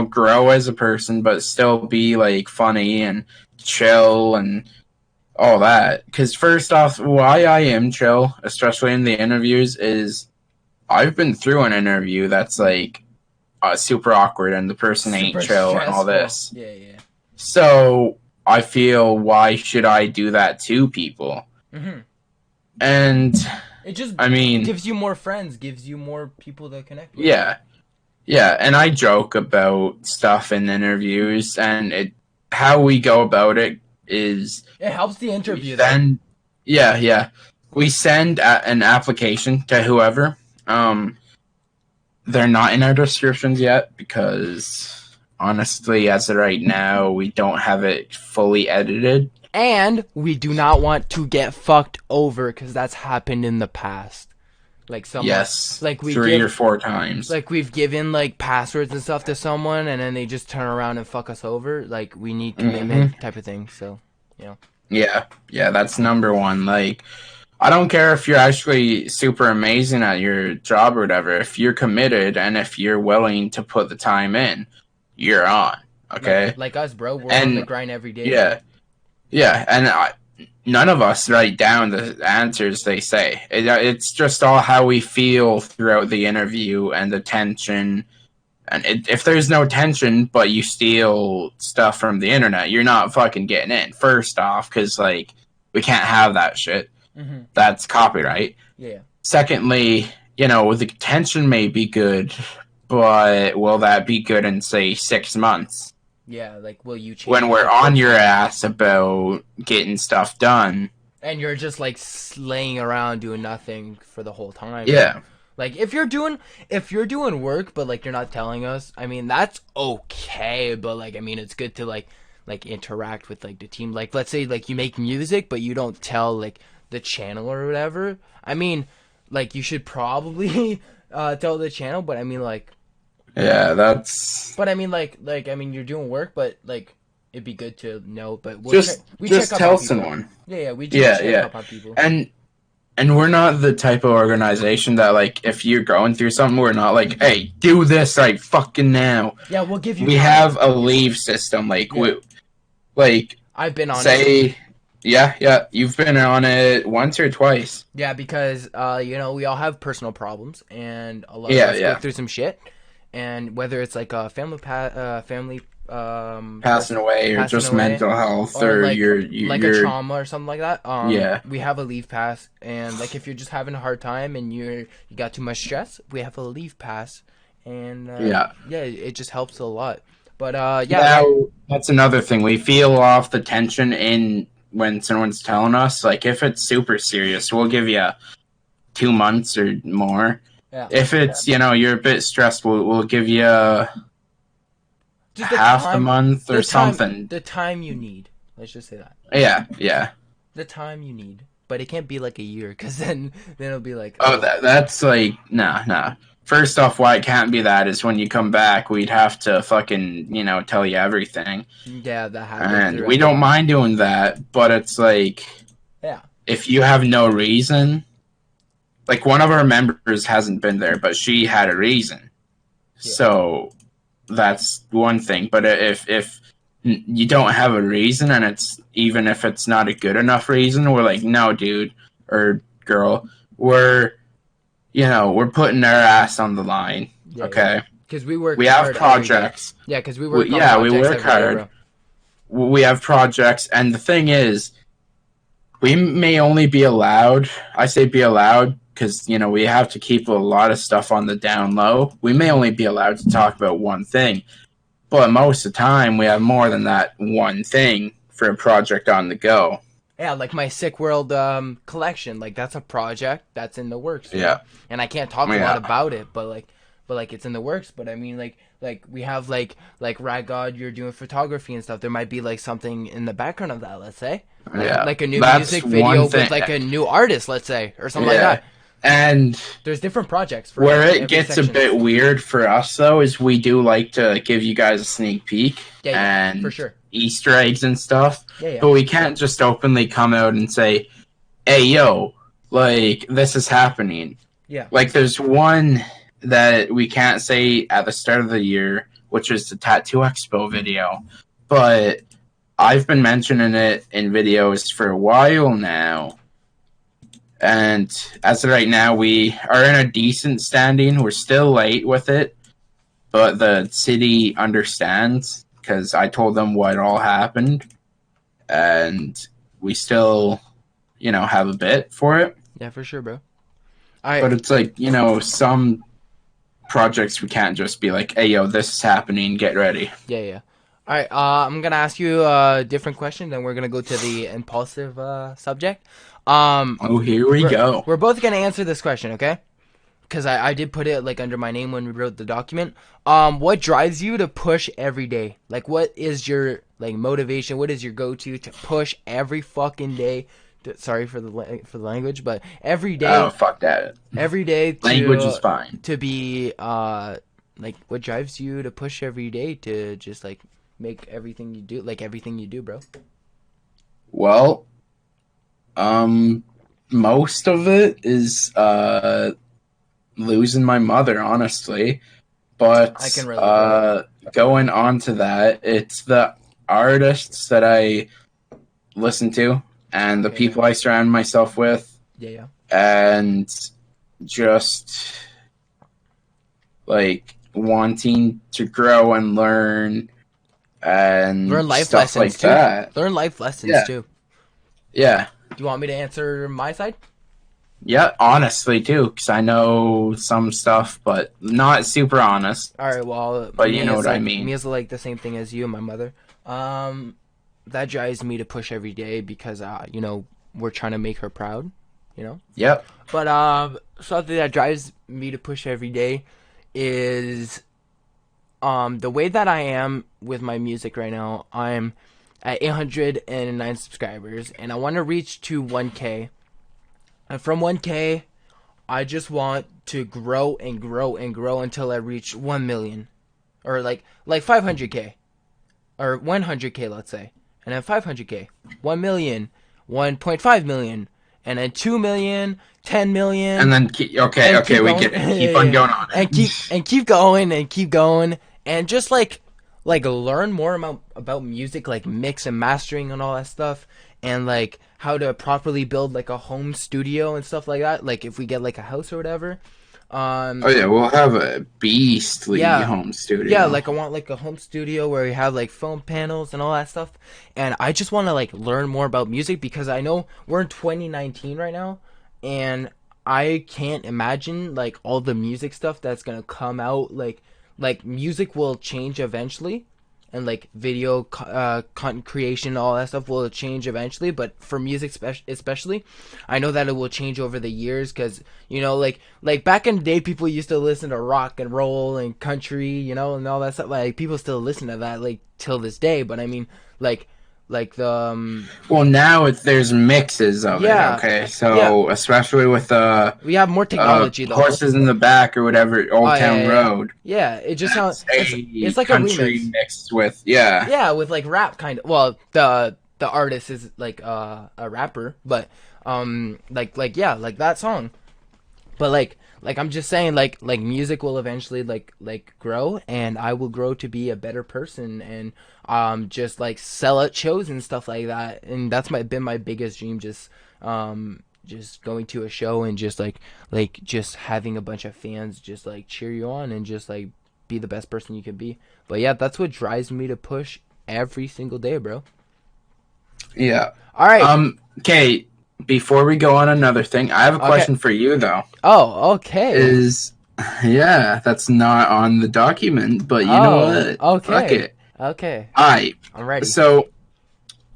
A: grow as a person, but still be like funny and chill and all that. Because first off, why I am chill, especially in the interviews, is I've been through an interview that's like super awkward and the person ain't
B: Super
A: chill and all
B: stressful.
A: this.
B: Yeah, yeah.
A: So I feel, why should I do that to people?
B: Mm-hmm.
A: And
B: It just
A: I mean,
B: gives you more friends, gives you more people to connect with.
A: yeah, yeah. And I joke about stuff in interviews, and how we go about it is
B: It helps the
A: we
B: interview though.
A: send, yeah, yeah, we send an application to whoever. They're not in our descriptions yet because honestly, as of right now, we don't have it fully edited.
B: And we do not want to get fucked over because that's happened in the past. Like someone,
A: Yes,
B: like we
A: 3 or 4 times.
B: like we've given like passwords and stuff to someone, and then they just turn around and fuck us over. Like we need commitment type of thing. So, you know.
A: Yeah, yeah, that's number one. Like, I don't care if you're actually super amazing at your job or whatever. If you're committed and if you're willing to put the time in, you're on. Okay,
B: Like us, bro. We're on the
A: and
B: grind every day.
A: yeah, yeah, and none of us write down the answers they say. It's just all how we feel throughout the interview and the tension. And if there's no tension, but you steal stuff from the internet, you're not fucking getting in. First off, because like we can't have that shit.
B: Mm-hmm.
A: That's copyright.
B: Yeah.
A: Secondly, the tension may be good, but will that be good in say 6 months?
B: Yeah, like will you
A: when
B: change
A: we're
B: the
A: on your
B: person?
A: ass about getting stuff done.
B: And you're just like laying around doing nothing for the whole time.
A: Yeah,
B: Like if you're doing work but like you're not telling us, I mean that's okay, but like I mean it's good to like interact with like the team. Like let's say like you make music but you don't tell like the channel or whatever. I mean like you should probably tell the channel, but I mean
A: yeah, that's
B: but I mean like I mean you're doing work but like it'd be good to know, but we check
A: just
B: up on
A: tell
B: people.
A: someone.
B: Yeah, we
A: Yeah,
B: check
A: yeah.
B: up on people.
A: And we're not the type of organization that like if you're going through something, we're not like, hey, do this right fucking now.
B: Yeah, we'll give you
A: We
B: time.
A: have a leave system.
B: Yeah.
A: Like
B: I've been on it.
A: say, yeah, yeah, you've been on it once or twice.
B: Yeah, because you know, we all have personal problems, and a lot of
A: Yeah,
B: us go
A: yeah.
B: through some shit. And whether it's like a family
A: Passing
B: person
A: away or
B: passing
A: just
B: away,
A: mental health
B: or
A: or
B: like a
A: your
B: trauma or something like that,
A: yeah,
B: we have a leave pass. And like if you're just having a hard time and you got too much stress, we have a leave pass. And
A: yeah.
B: yeah, it just helps a lot. But yeah,
A: Now
B: right.
A: that's another thing. We feel off the tension in when someone's telling us. Like if it's super serious, we'll give you 2 months or more.
B: Yeah,
A: If it's you're a bit stressed, we'll give you
B: just
A: half the month or something.
B: the time you need. Let's just say that.
A: Yeah, yeah.
B: The time you need, but it can't be like a year, because then it'll be like,
A: Oh,
B: oh,
A: that's like nah, nah. First off, why it can't be that is when you come back, we'd have to fucking tell you everything,
B: yeah, that happened
A: and we
B: throughout the.
A: don't mind doing that. But it's like
B: Yeah,
A: if you have no reason, like one of our members hasn't been there, but she had a reason,
B: yeah,
A: so that's one thing. But if you don't have a reason, and it's even if it's not a good enough reason, we're like, no, dude or girl, we're putting our ass on the line.
B: yeah, yeah.
A: Okay,
B: Because we work
A: we have
B: hard every day.
A: projects.
B: Yeah, because we work on
A: Yeah, we
B: projects
A: work
B: every day,
A: hard.
B: bro.
A: We have projects, and the thing is, we may only be allowed. I say be allowed because we have to keep a lot of stuff on the down low. We may
B: Hmm.
A: only be allowed to talk about one thing, but most of the time, we have more than that one thing for a project on the go.
B: Yeah, like my Sick World collection, like that's a project that's in the works, you know.
A: Yeah,
B: And I can't talk a lot
A: yeah,
B: about it, but like it's in the works. But I mean, like we have like Rad God, you're doing photography and stuff. There might be like something in the background of that, let's say,
A: yeah.
B: like a new
A: That's
B: music video
A: one thing.
B: with like a new artist, let's say, or something like
A: Yeah,
B: that.
A: and
B: There's different projects for
A: where it
B: every
A: gets a
B: section.
A: bit weird for us, though, is we do like to give you guys a sneak peek
B: Yeah, yeah, for
A: and
B: sure.
A: Easter eggs and stuff,
B: Yeah, yeah,
A: but we can't just openly come out and say, hey, yo, like, this is happening.
B: yeah,
A: Like, there's one that we can't say at the start of the year, which is the Tattoo Expo video, but I've been mentioning it in videos for a while now. And as of right now, we are in a decent standing. We're still late with it, but the city understands because I told them what all happened, and we still, have a bit for it.
B: yeah, for sure, bro. All right,
A: But it's like, some projects we can't just be like, hey, yo, this is happening, get ready.
B: yeah, yeah. All right, I'm gonna ask you a different question. Then we're gonna go to the impulsive subject. Um,
A: Oh, here we
B: we're
A: go.
B: we're both gonna answer this question, okay? Because I did put it like under my name when we wrote the document. What drives you to push every day? Like, what is your like motivation? What is your go-to to push every fucking day? Sorry for the language, but
A: Oh, fuck that.
B: every day
A: Language is fine.
B: to be like what drives you to push every day to just like make everything you do like everything you do, bro.
A: Well, most of it is losing my mother, honestly.
B: I
A: But
B: can relate, bro.
A: going on to that, it's the artists that I listen to and the
B: Okay, yeah,
A: people I surround myself with,
B: yeah, yeah.
A: and just like wanting to grow and learn
B: Learn
A: and
B: life
A: stuff
B: lessons
A: like
B: too.
A: that.
B: Learn life lessons
A: Yeah,
B: too.
A: yeah.
B: Do you want me to answer my side?
A: Yeah, honestly too, because I know some stuff, but not super honest.
B: All right, well,
A: But you know what I
B: me
A: mean.
B: is like the same thing as you and my mother. Um, that drives me to push every day because we're trying to make her proud, you know.
A: Yep.
B: But something that drives me to push every day is the way that I am with my music right now. I'm at 809 subscribers, and I want to reach to 1K. And from 1K, I just want to grow and grow and grow until I reach 1 million, or like 500K, or 100K, let's say, and then 500K, 1 million, 1.5 million, and then 2 million, 10
A: And
B: million,
A: then keep, okay,
B: and
A: okay,
B: keep
A: we
B: going.
A: get it. Keep
B: Yeah,
A: on
B: yeah.
A: going on
B: and
A: it.
B: keep going and keep going, and just like learn more about music, like mix and mastering and all that stuff, and like how to properly build like a home studio and stuff like that, like if we get like a house or whatever.
A: Oh
B: um
A: yeah, we'll have a beastly
B: yeah,
A: home
B: yeah,
A: studio.
B: like I want like a home studio where we have like foam panels and all that stuff. And I just want to like learn more about music because I know we're in 2019 right now, and I can't imagine like all the music stuff that's gonna come out. Like music will change eventually, and like content creation, all that stuff will change eventually. But for music, especially, I know that it will change over the years because like back in the day, people used to listen to rock and roll and country, and all that stuff. Like people still listen to that like till this day. But I mean, like like the
A: Well, now there's mixes of it.
B: yeah,
A: Okay,
B: yeah,
A: so especially with
B: we have more technology though.
A: horses in the back or whatever,
B: Oh
A: Old
B: yeah,
A: Town
B: yeah, yeah.
A: Road.
B: Yeah, it just sounds
A: That's
B: it's
A: a
B: like a
A: country
B: remix.
A: mixed with yeah.
B: Yeah, with like rap kind of. Well, the artist is like a rapper, but like yeah, like that song. But like I'm just saying like music will eventually like grow, and I will grow to be a better person, and just like sell out shows and stuff like that. And that's been my biggest dream, just going to a show and just just having a bunch of fans just like cheer you on and just like be the best person you can be. But yeah, that's what drives me to push every single day, bro.
A: Yeah.
B: All right.
A: Okay, before we go on another thing, I have a
B: Okay.
A: question for you though.
B: Oh, okay.
A: Is yeah, that's not on the document, but you know
B: Oh,
A: what? Fuck
B: okay.
A: it.
B: Okay.
A: Alright.
B: I'm ready.
A: So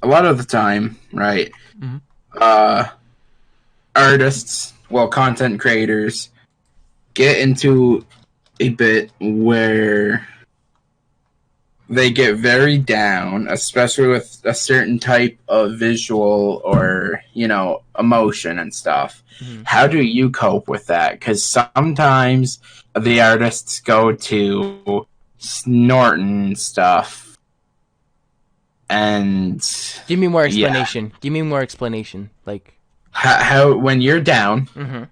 A: a lot of the time, right?
B: Mhm.
A: Uh artists, well, content creators get into a bit where they get very down, especially with a certain type of visual or, emotion and stuff.
B: Mhm.
A: How do you cope with that? Because sometimes the artists go to snorting stuff, and
B: Give me more
A: yeah,
B: explanation. Give me more explanation. Like,
A: how when you're down,
B: mm-hmm.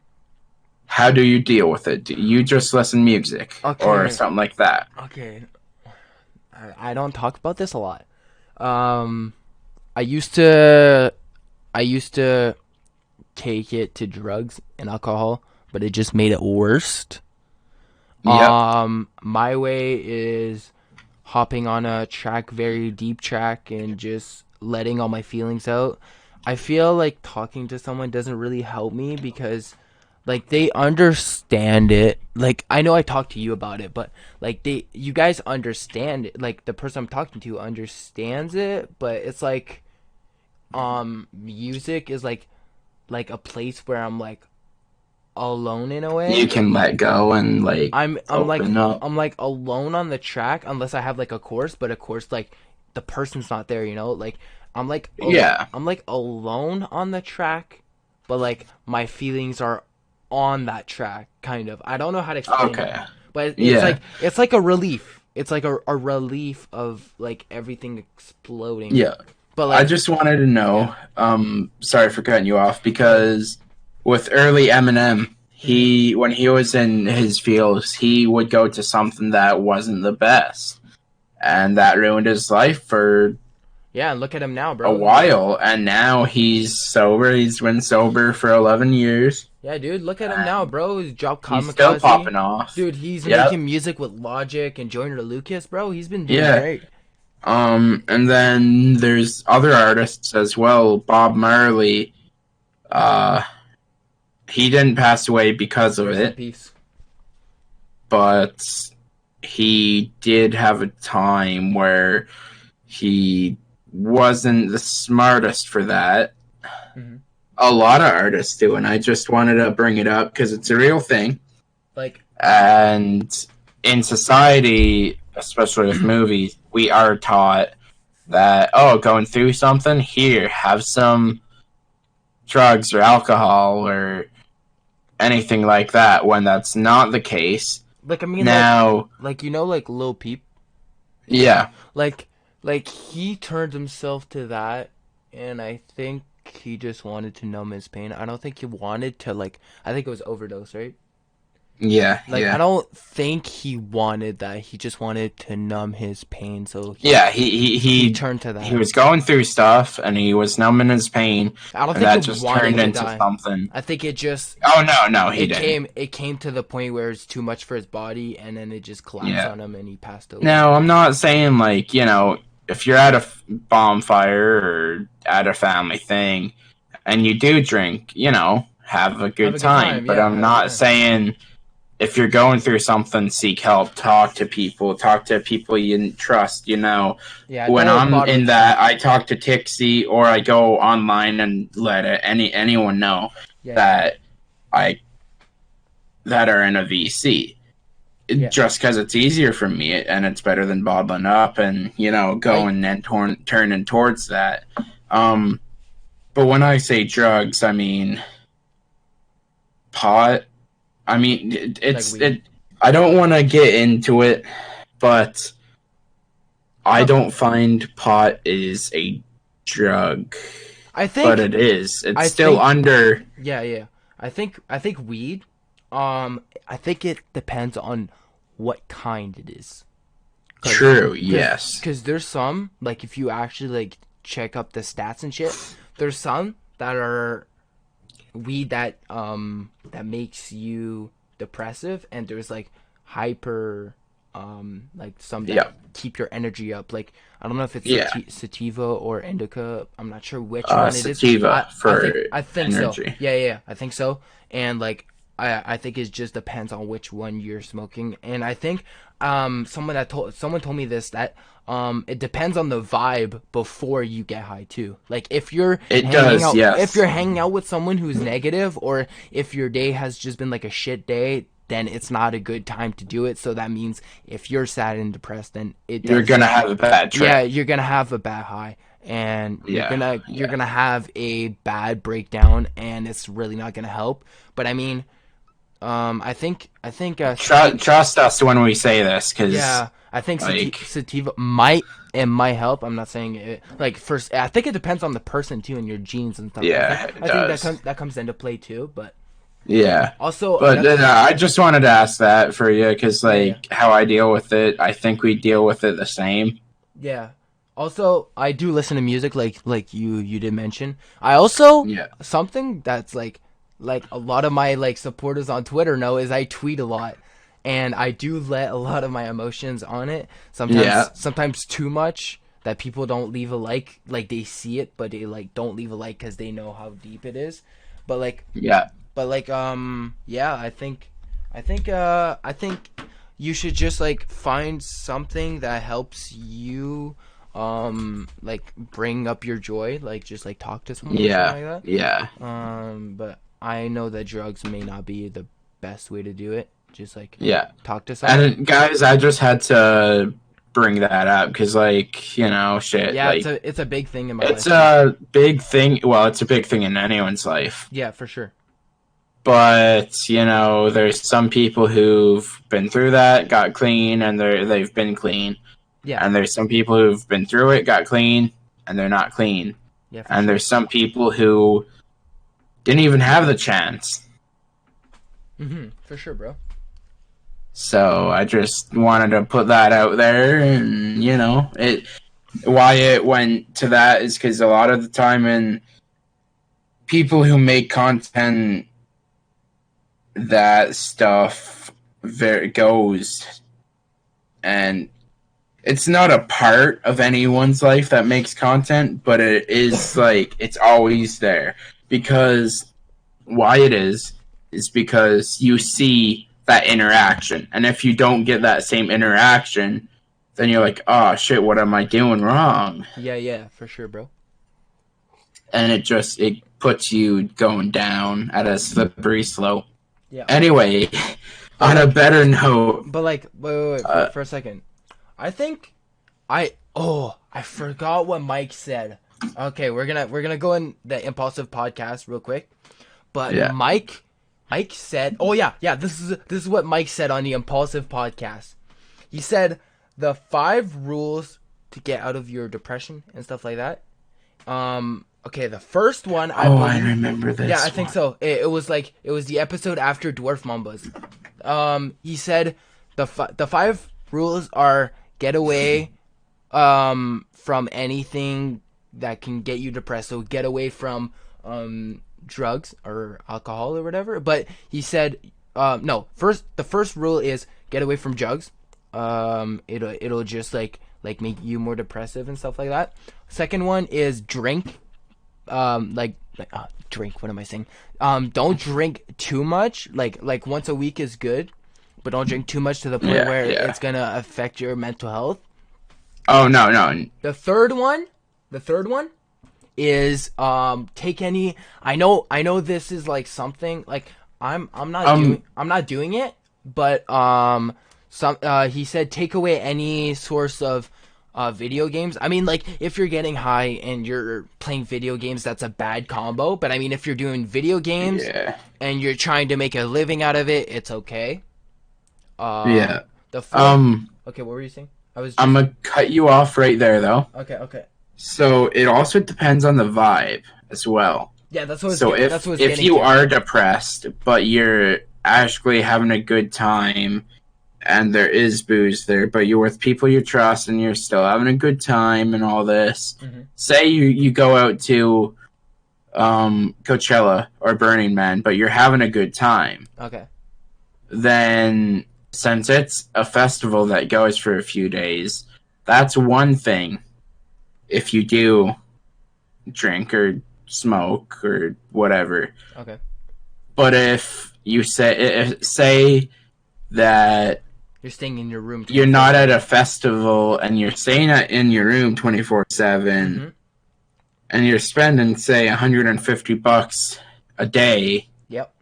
A: how do you deal with it? Do you just listen music or
B: Okay,
A: something like that?
B: okay. I don't talk about this a lot. Um, I used to, I used to take it to drugs and alcohol, but it just made it worse.
A: Yep.
B: My way is hopping on a track, very deep track, and just letting all my feelings out. I feel like talking to someone doesn't really help me because like they understand it. Like I know I talked to you about it, but like you guys understand it. Like the person I'm talking to understands it, but it's like music is like a place where I'm like alone in a
A: You
B: way.
A: can let go and like
B: I'm like
A: open up.
B: I'm like alone on the track unless I have like a course, but of course like the person's not there, like
A: Yeah.
B: I'm like alone on the track, but like my feelings are on that track kind of. I don't know how to explain it,
A: Okay.
B: but
A: Yeah.
B: it's like a relief. It's like a relief of like everything exploding.
A: Yeah.
B: But
A: I
B: like
A: just wanted to
B: yeah.
A: know, sorry for cutting you off,
B: Okay.
A: because with early Eminem,
B: Mhm.
A: he when he was in his fields, he would go to something that wasn't the best. And that ruined his life for
B: Yeah, and look at him now,
A: a
B: bro.
A: while. And now he's sober. He's been sober for 11 years.
B: Yeah, dude, look at him now,
A: And
B: bro. He's dropped
A: he's still
B: Kamikaze.
A: popping off.
B: Dude, he's
A: Yep.
B: making music with Logic and Joyner Lucas, bro. He's been doing
A: Yeah.
B: great.
A: And then there's other artists as well. Bob Marley, uh, he didn't pass away because of
B: Rest in
A: it,
B: peace.
A: but he did have a time where he wasn't the smartest for that.
B: Mm-hmm.
A: A lot of artists do, and I just wanted to bring it up because it's a real thing.
B: Like,
A: And in society, especially with movies, we are taught that, oh, going through something, here, have some drugs or alcohol or anything like that, when that's not the case.
B: I mean,
A: Now,
B: like Lil Peep,
A: yeah,
B: like, he turned himself to that, and I think he just wanted to numb his pain. I don't think he wanted to like. I think it was overdose, right?
A: yeah,
B: Like, I
A: yeah.
B: don't think he wanted that. He just wanted to numb his pain, so
A: Yeah,
B: he turned to
A: he
B: that.
A: was going through stuff and he was numbing his pain,
B: I don't
A: and
B: think he
A: that just
B: wanted
A: turned
B: to
A: into
B: die.
A: something.
B: I think it just
A: Oh no, no, he didn't.
B: it came to the point where it's too much for his body, and then it just collapsed
A: Yeah.
B: on him, and he passed away.
A: Now, I'm not saying like, if you're at a bonfire or at a family thing and you do drink, have a
B: Have
A: good
B: a good
A: time.
B: time,
A: But
B: yeah.
A: I'm
B: Have a good
A: not
B: time.
A: saying if you're going through something, seek help, talk to people you trust,
B: Yeah,
A: When
B: don't
A: I'm
B: bottle
A: in
B: it up.
A: that, I talk to Tickzy or I go online and let anyone know
B: Yeah, yeah,
A: that I that are in a VC,
B: yeah.
A: just because it's easier for me and it's better than bottling up and
B: I
A: going and turning towards that. Um, but when I say drugs, I mean pot. I mean
B: like weed.
A: it. I don't want to get into it, but I
B: Talk.
A: don't find pot is a drug,
B: I
A: but
B: think
A: it is. It's
B: I
A: still
B: think
A: under.
B: yeah, yeah. I think weed. I think it depends on what kind it is. Cause,
A: True. Yes.
B: cause there's some like if you actually like check up the stats and shit, there's some that are weed that makes you depressive, and there's like hyper like some that
A: Yeah.
B: keep your energy up. Like I don't know if it's
A: Yeah.
B: sativa or indica. I'm not sure which one it is.
A: Sativa for
B: I think so.
A: energy.
B: Yeah, yeah, yeah, I think so. And like I think it just depends on which one you're smoking. And I think someone told me this that it depends on the vibe before you get high too. Like
A: It does.
B: if
A: Yes.
B: you're hanging out with someone who's negative, or if your day has just been like a shit day, then it's not a good time to do it. So that means if you're sad and depressed, then it
A: You're
B: does.
A: gonna have a bad
B: Yeah,
A: trip.
B: you're gonna have a bad high, and
A: Yeah.
B: you're
A: Yeah.
B: gonna have a bad breakdown, and it's really not gonna help. But I mean, I think
A: Trust us when we say this, because
B: yeah, I think
A: like,
B: sativa might help. I'm not saying it like first. I think it depends on the person too and your genes and stuff.
A: yeah, it
B: I think
A: does.
B: that comes into play too. But
A: Yeah.
B: also
A: But
B: another
A: I just wanted to ask that for you, because
B: yeah, yeah,
A: like how I deal with it, I think we deal with it the same.
B: yeah. Also, I do listen to music like you did mention. I also
A: Yeah.
B: something that's like a lot of my like supporters on Twitter know is I tweet a lot, and I do let a lot of my emotions on it.
A: Yeah.
B: Sometimes too much that people don't leave a like they see it but they like don't leave a like because they know how deep it is. But like
A: Yeah.
B: yeah, I think you should just like find something that helps you like bring up your joy, like just like talk to someone or
A: Yeah.
B: something like
A: Yeah.
B: that. But I know that drugs may not be the best way to do it. Just like
A: Yeah.
B: talk to someone.
A: And guys, I just had to bring that up because, like, shit,
B: Yeah,
A: like,
B: it's a big thing in my
A: it's
B: life too.
A: a big thing. Well, it's a big thing in anyone's life.
B: Yeah, for sure.
A: But, there's some people who've been through that, got clean, and they've been clean.
B: Yeah,
A: And there's some people who've been through it, got clean, and they're not clean.
B: yeah, for
A: And
B: sure.
A: there's some people who didn't even have the chance.
B: For sure, bro.
A: So I just wanted to put that out there, and why it went to that is because a lot of the time, in people who make content, that stuff very goes, and it's not a part of anyone's life that makes content, but it is like it's always there, because why it is is because you see that interaction. And if you don't get that same interaction, then you're like, oh shit, what am I doing wrong?
B: Yeah, yeah, for sure, bro.
A: And it puts you going down at a slippery slope.
B: Yeah,
A: Anyway,
B: but
A: on a
B: like,
A: better note,
B: wait,
A: uh,
B: for a second. I think I forgot what Mike said. Okay, we're gonna go in the impulsive podcast real quick. But
A: yeah.
B: Mike said, oh yeah, this is what Mike said on the impulsive podcast. He said the 5 rules to get out of your depression and stuff like that. Okay, the first one I
A: Oh, I
B: believe,
A: remember
B: yeah, I
A: this
B: think
A: one.
B: so. It was the episode after Dwarf Mambas. He said the 5 rules are get away from anything that can get you depressed. So get away from drugs or alcohol or whatever. But he said no. The first rule is get away from drugs. It'll just make you more depressive and stuff like that. Second one is drink. Drink. What am I saying? Don't drink too much. Like once a week is good, but don't drink too much to the point
A: Yeah,
B: where
A: yeah.
B: it's gonna affect your mental health.
A: Oh no, no.
B: The third one is take any. I know this is like something like
A: Um,
B: I'm not doing it, but he said take away any source of video games. I mean, like if you're getting high and you're playing video games, that's a bad combo. But I mean, if you're doing video games
A: yeah,
B: and you're trying to make a living out of it, it's okay.
A: yeah.
B: The fourth.
A: Um,
B: Okay, what were you saying? I was
A: I'm
B: just
A: gonna cut you off right there though.
B: okay.
A: So it also depends on the vibe as well.
B: Yeah,
A: So
B: that's what I was
A: if
B: getting
A: you
B: to.
A: are depressed, but you're actually having a good time, and there is booze there, but you're with people you trust, and you're still having a good time, and all this.
B: Hmm.
A: Say you go out to Coachella or Burning Man, but you're having a good time.
B: Okay.
A: Then since it's a festival that goes for a few days, that's one thing. If you do drink or smoke or whatever.
B: Okay.
A: But if you say that
B: You're staying in your room
A: you're
B: twenty four
A: not at a
B: seven.
A: festival and you're staying in your room 24/7
B: Mm-hmm.
A: and you're spending say $150 a day,
B: Yep.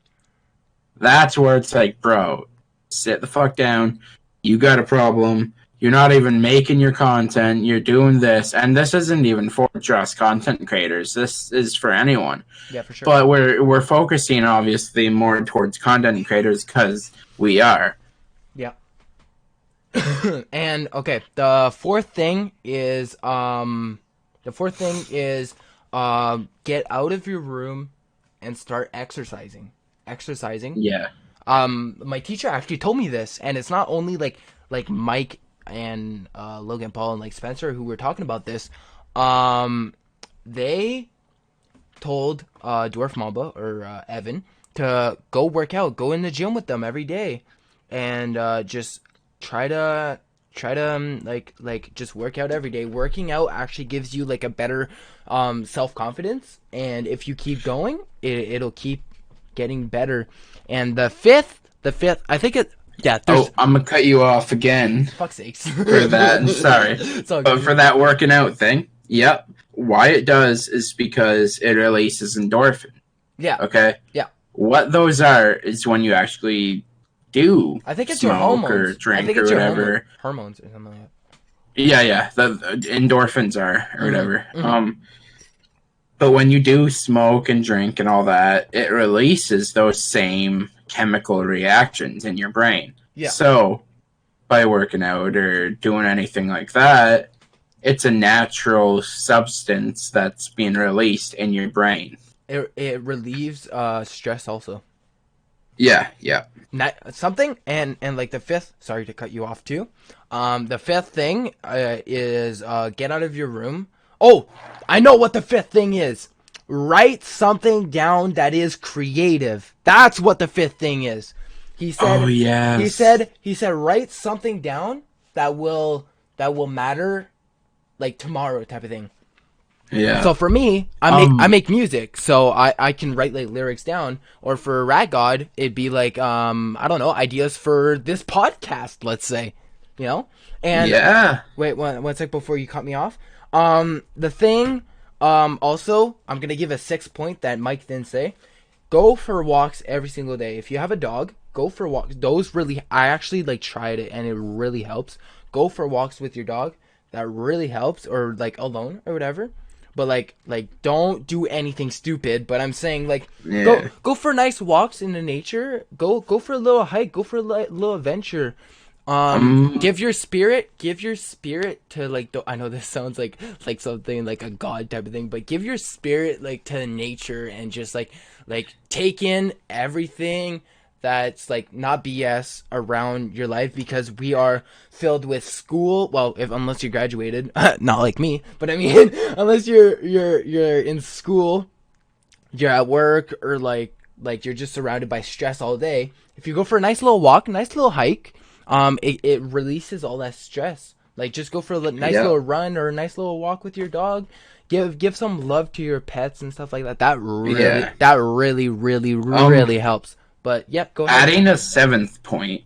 A: that's where it's like, bro, sit the fuck down. You got a problem. You're not even making your content. You're doing this, and this isn't even for just content creators. This is for anyone.
B: Yeah, for sure.
A: But we're focusing obviously more towards content creators because we are.
B: Yeah. And okay, the fourth thing is get out of your room and start exercising. Exercising.
A: Yeah.
B: My teacher actually told me this, and it's not only like Mike and Logan Paul and like Spencer who were talking about this. They told Dwarf Mamba or Evan to go work out, go in the gym with them every day, and just try to just work out every day. Working out actually gives you like a better self confidence, and if you keep going, it'll keep getting better. And the fifth, I think it. Yeah, there's
A: Oh, I'm gonna cut you off again
B: fuck sakes
A: for that. I'm sorry,
B: It's all
A: but
B: good.
A: for that working out thing, yep. Why it does is because it releases endorphin.
B: Yeah,
A: Okay.
B: yeah.
A: What those are is when you actually do
B: I think it's your
A: smoke or
B: hormones. I
A: drink
B: think
A: or
B: it's your
A: whatever.
B: hormones or something like that.
A: Yeah, yeah. The endorphins are or whatever.
B: Mm-hmm. Mm-hmm.
A: But when you do smoke and drink and all that, it releases those same chemical reactions in your brain.
B: Yeah.
A: So by working out or doing anything like that, it's a natural substance that's being released in your brain.
B: It relieves stress also.
A: Yeah, yeah.
B: Something and like the fifth. Sorry to cut you off too. The fifth thing is get out of your room. Oh, I know what the fifth thing is. Write something down that is creative. That's what the fifth thing is. He said.
A: Oh
B: He
A: yes.
B: said. He said write something down that will matter like tomorrow type of thing.
A: Yeah.
B: So for me, I make music, so I can write like lyrics down. Or for Rat God, it'd be like I don't know, ideas for this podcast, let's say, you know. And
A: Yeah.
B: wait one sec before you cut me off. The thing, also I'm gonna give a 6 point that Mike didn't say. Go for walks every single day. If you have a dog, go for walks. Those really, I actually like tried it and it really helps. Go for walks with your dog. That really helps, or like alone or whatever. But like don't do anything stupid. But I'm saying like
A: Yeah.
B: go for nice walks in the nature. Go for a little hike. Go for a little adventure.
A: Um.
B: Give your spirit to like I know this sounds like something like a god type of thing, but give your spirit like to nature and just like take in everything that's like not BS around your life, because we are filled with school. Well, if unless you graduated, not like me, but I mean, unless you're in school, you're at work, or like you're just surrounded by stress all day. If you go for a nice little walk, nice little hike, it releases all that stress. Like just go for a nice
A: Yeah.
B: little run or a nice little walk with your dog. Give some love to your pets and stuff like that.
A: Yeah.
B: That really really
A: Um.
B: really helps. But yep, go ahead.
A: Adding a seventh point.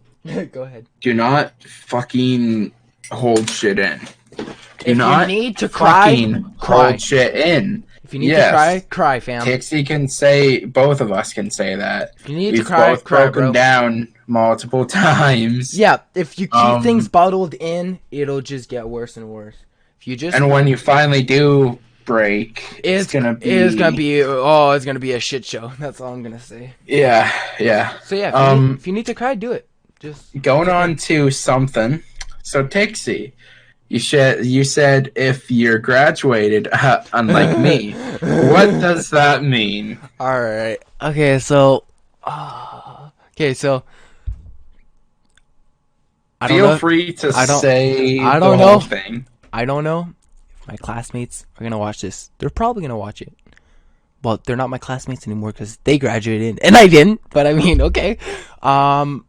B: Go ahead.
A: Do not fucking hold shit in. Do
B: If you
A: not
B: need to cry,
A: fucking hold
B: cry.
A: shit in.
B: If you need to cry,
A: Yes.
B: cry, fam.
A: Tickzy can say, both of us can say that.
B: If you need to
A: We've
B: cry,
A: both
B: cry,
A: broken
B: bro.
A: down multiple times.
B: Yeah, if you keep things
A: Um,
B: bottled in, it'll just get worse and worse. If you just
A: and when you finally do break, it's gonna
B: it's gonna
A: be,
B: be oh, it's gonna be a shit show. That's all I'm gonna say.
A: yeah, yeah.
B: So yeah,
A: Um,
B: if you need to cry, do it.
A: going
B: Just cry.
A: on to something. So Tixie, you said if you're graduated, unlike me, what does that mean?
B: All right. Okay, so I don't
A: Feel
B: know.
A: free to
B: I don't.
A: say
B: I
A: the
B: don't
A: whole
B: know.
A: thing.
B: I don't know if my classmates are gonna watch this. They're probably gonna watch it. Well, they're not my classmates anymore because they graduated and I didn't. But I mean, okay. Um,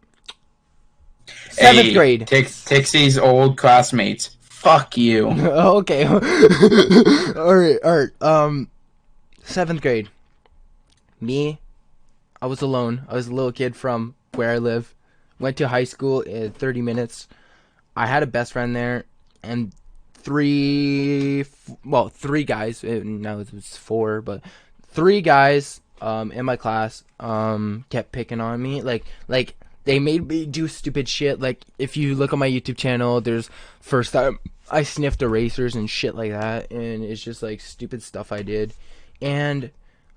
B: seventh
A: Hey,
B: grade.
A: Tixie's old classmates. Fuck you.
B: Okay. All right. All right. Seventh grade. Me, I was alone. I was a little kid from where I live. Went to high school in 30 minutes. I had a best friend there, and three guys. Now it was four, but three guys in my class kept picking on me. Like they made me do stupid shit. Like if you look on my YouTube channel, there's first time I sniffed erasers and shit like that, and it's just like stupid stuff I did, and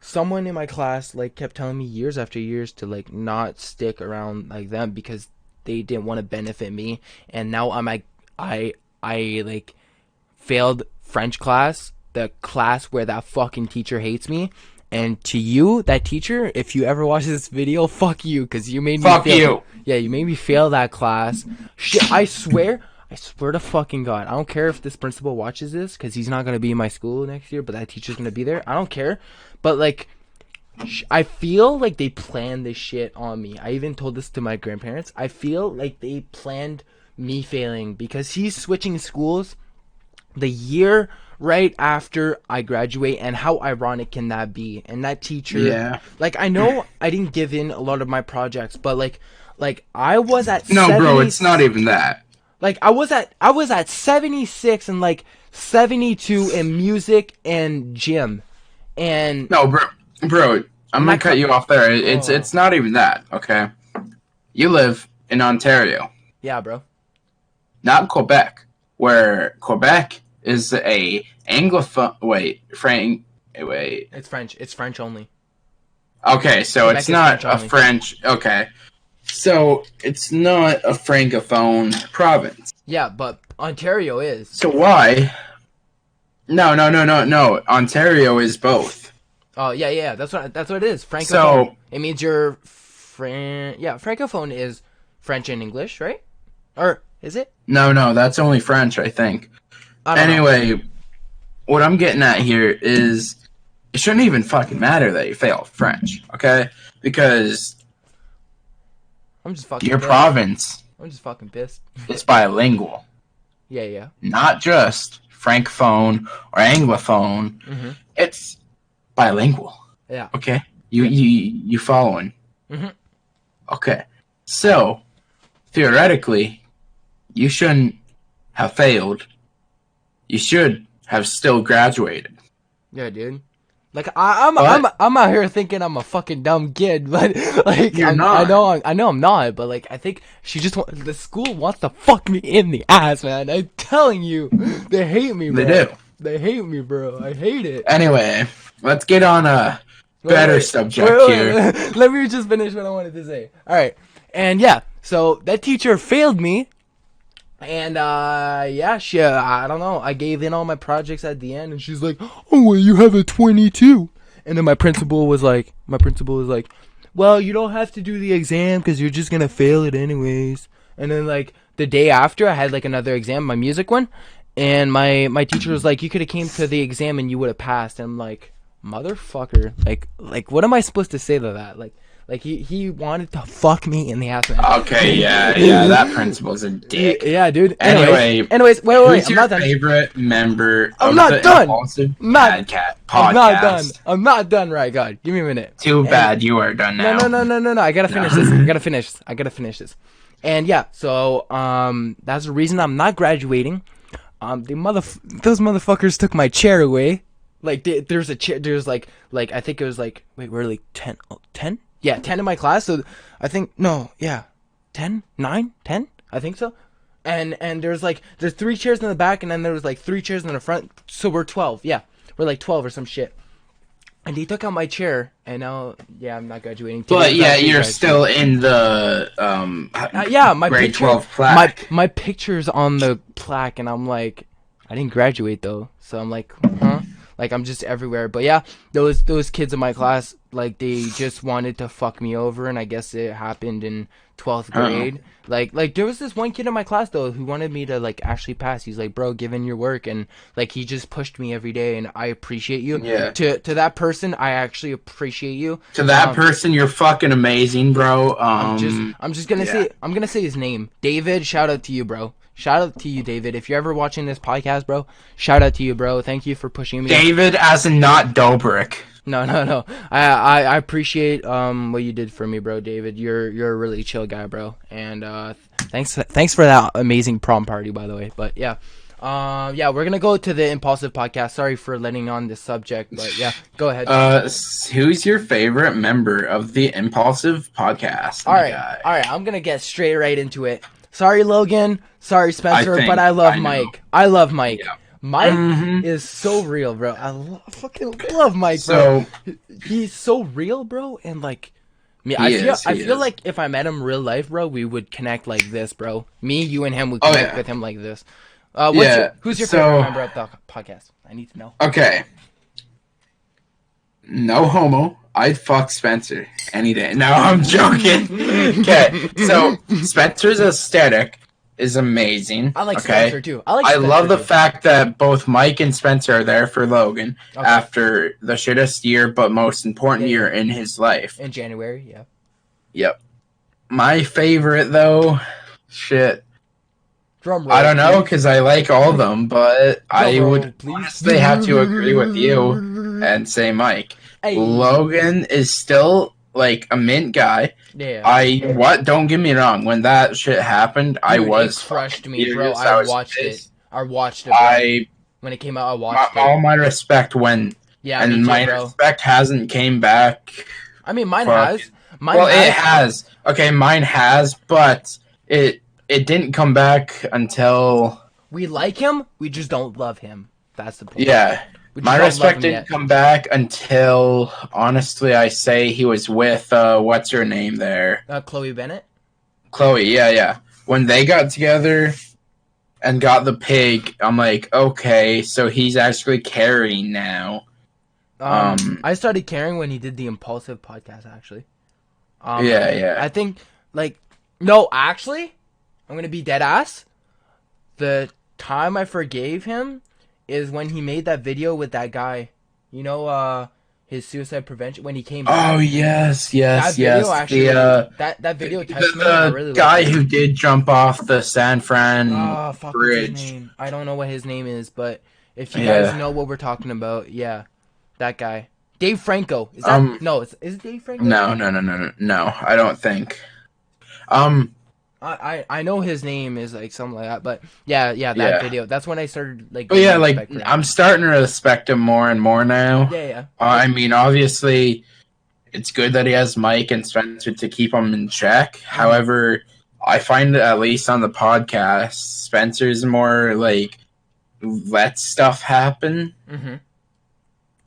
B: someone in my class like kept telling me years after years to like not stick around like them because they didn't want to benefit me. And now I'm like I like failed French class, the class where that fucking teacher hates me. And to you, that teacher, if you ever watch this video, fuck you, because you made me
A: Fuck
B: fail.
A: you.
B: Yeah, you made me fail that class. Shit, I swear to fucking God, I don't care if this principal watches this, because he's not gonna be in my school next year, but that teacher's gonna be there. I don't care, but like, I feel like they planned this shit on me. I even told this to my grandparents. I feel like they planned me failing because he's switching schools the year right after I graduate, and how ironic can that be? And that teacher,
A: Yeah.
B: like, I know I didn't give in a lot of my projects, but like I was at
A: No,
B: 70,
A: bro, it's not even that.
B: like I was at 76 and like 72 in music and gym, and
A: No, bro, I'm gonna cut you off there. It's
B: oh
A: it's not even that. Okay, you live in Ontario,
B: yeah, bro.
A: not Quebec, where Quebec is a anglophone. Wait, Frank. Wait.
B: It's French. It's French only.
A: Okay, so
B: Quebec
A: it's
B: is
A: not
B: French
A: a
B: only.
A: French. Okay, so it's not a francophone province.
B: Yeah, but Ontario is.
A: So why? No, no, no, no, no. Ontario is both.
B: Oh yeah. That's what it is. Francophone.
A: So
B: It means you're Yeah, francophone is French and English, right? Or is it?
A: no, that's only French, I think.
B: I don't know.
A: Anyway, what I'm getting at here is it shouldn't even fucking matter that you fail French, okay? Because
B: I'm just fucking
A: your
B: pissed.
A: province
B: I'm just fucking pissed.
A: is bilingual.
B: Yeah, yeah.
A: not just francophone or anglophone.
B: Mhm.
A: It's bilingual.
B: Yeah.
A: Okay,
B: Yeah.
A: you following?
B: Mhm.
A: Okay, so theoretically, you shouldn't have failed. You should have still graduated.
B: Yeah, dude. Like I'm
A: But
B: I'm out here thinking I'm a fucking dumb kid, but like
A: you're not.
B: I know I'm not, but like I think she just the school wants to fuck me in the ass, man. I'm telling you, they hate me,
A: They
B: bro.
A: do.
B: They hate me, bro. I hate it.
A: Anyway, let's get on a better subject here.
B: Wait. Let me just finish what I wanted to say. All right, and yeah, so that teacher failed me. And yeah, she I don't know. I gave in all my projects at the end, and she's like, "Oh, well, you have a 22." And then my principal was like, "Well, you don't have to do the exam because you're just gonna fail it anyways." And then like the day after, I had like another exam, my music one, and my teacher was like, "You could have came to the exam and you would have passed." And I'm like, "Motherfucker, like what am I supposed to say to that?" Like he wanted to fuck me in the ass, man.
A: Okay, yeah, that principal's a dick.
B: Yeah, dude.
A: Anyway,
B: Wait.
A: who's
B: I'm
A: your
B: not done.
A: favorite member
B: I'm
A: of
B: not
A: the
B: done.
A: Impulsive
B: I'm not. I'm not done.
A: podcast?
B: I'm not done. Right, God, give me a minute.
A: Too
B: And
A: bad you are done
B: no,
A: now.
B: no, no, no, no, no. I gotta finish this. I gotta finish. I gotta finish this. And yeah, so that's the reason I'm not graduating. Those motherfuckers took my chair away. Like there's a chair. There's like I think it was like wait, we're like 10, 10? Yeah, 10 in my class. So I think no, yeah, 10, 9, 10. I think so. And there's 3 chairs in the back, and then there was like 3 chairs in the front. So we're 12. Yeah, we're like 12 or some shit. And they took out my chair, and now yeah, I'm not graduating.
A: But
B: Today's
A: yeah,
B: actually
A: you're
B: graduation.
A: still in the
B: Yeah, my
A: grade
B: picture,
A: 12 plaque.
B: my picture's on the plaque, and I'm like, I didn't graduate though, so I'm like, huh? Like I'm just everywhere. But yeah, those kids in my class, like they just wanted to fuck me over, and I guess it happened in 12th
A: Oh.
B: grade. Like there was this one kid in my class though who wanted me to like actually pass. He's like, bro, give in your work, and like he just pushed me every day, and I appreciate you.
A: Yeah.
B: To that person, I actually appreciate you.
A: To that person, you're fucking amazing, bro.
B: I'm just gonna
A: yeah.
B: say I'm gonna say his name. David, shout out to you, bro. Shout out to you, David. If you're ever watching this podcast, bro, shout out to you, bro. Thank you for pushing me.
A: David, as in not Dobrik.
B: No, no, no. I appreciate what you did for me, bro, David. You're a really chill guy, bro. And thanks for that amazing prom party, by the way. But yeah. Yeah, we're gonna go to the impulsive podcast. Sorry for letting on this subject, but yeah, go ahead.
A: Who's your favorite member of the Impulsive podcast?
B: All right. I'm gonna get straight right into it. Sorry, Logan. Sorry, Spencer. But I love Mike. I love Mike.
A: Yeah.
B: Mike is so real, bro. Fucking love Mike, bro. He's so real, bro. And like, me, I feel like if I met him real life, bro, we would connect like this, bro. Me, you, and him would connect with him like this. Who's your favorite member of the podcast? I need to know.
A: Okay. No homo. I'd fuck Spencer any day. No, I'm joking. Okay, so Spencer's aesthetic is amazing.
B: I like
A: okay?
B: Spencer too. I
A: love the fact that both Mike and Spencer are there for Logan after the shittest year, but most important year in his life.
B: In January, yeah.
A: Yep. My favorite, though, shit.
B: Drum roll,
A: I don't know, because I like all of them, but I would honestly have to agree with you and say Mike.
B: Hey.
A: Logan is still like a mint guy.
B: Yeah.
A: Don't get me wrong, when that shit happened, dude, I was
B: it crushed me,
A: furious.
B: bro. I watched it. Bro. When it came out, I watched it.
A: All my respect went.
B: Yeah,
A: and
B: me too,
A: my
B: bro.
A: respect hasn't came back.
B: I mean, mine has.
A: It has. Okay, mine has, but it didn't come back until
B: we like him. We just don't love him. That's the point.
A: Yeah. My respect didn't come back until, honestly, I say he was with, what's her name there?
B: Chloe Bennett?
A: Chloe, yeah. When they got together and got the pig, I'm like, okay, so he's actually caring now.
B: I started caring when he did the Impulsive podcast, actually.
A: Yeah.
B: I think, like, no, actually, I'm going to be dead ass. The time I forgave him is when he made that video with that guy. You know, his suicide prevention when he came
A: Oh
B: back.
A: yes,
B: That
A: yes,
B: video
A: yes.
B: actually that
A: The,
B: video touched me, and I
A: the
B: really liked
A: guy
B: it.
A: who did jump off the San Fran
B: Oh fuck, what's his
A: bridge.
B: name? I don't know what his name is, but if you guys
A: Yeah.
B: know what we're talking about, yeah, that guy, Dave Franco. Is that
A: Um.
B: no? Is it Dave Franco?
A: No, no, no, no, no, no. I don't think. Um.
B: I know his name is like something like that, but yeah, that
A: Yeah.
B: video. That's when I started like
A: But
B: getting
A: yeah, like
B: respect for him.
A: I'm starting to respect him more and more now.
B: Yeah, yeah,
A: I
B: like
A: mean, obviously, it's good that he has Mike and Spencer to keep him in check.
B: mhm,
A: However, I find that at least on the podcast, Spencer's more like let stuff happen
B: mhm.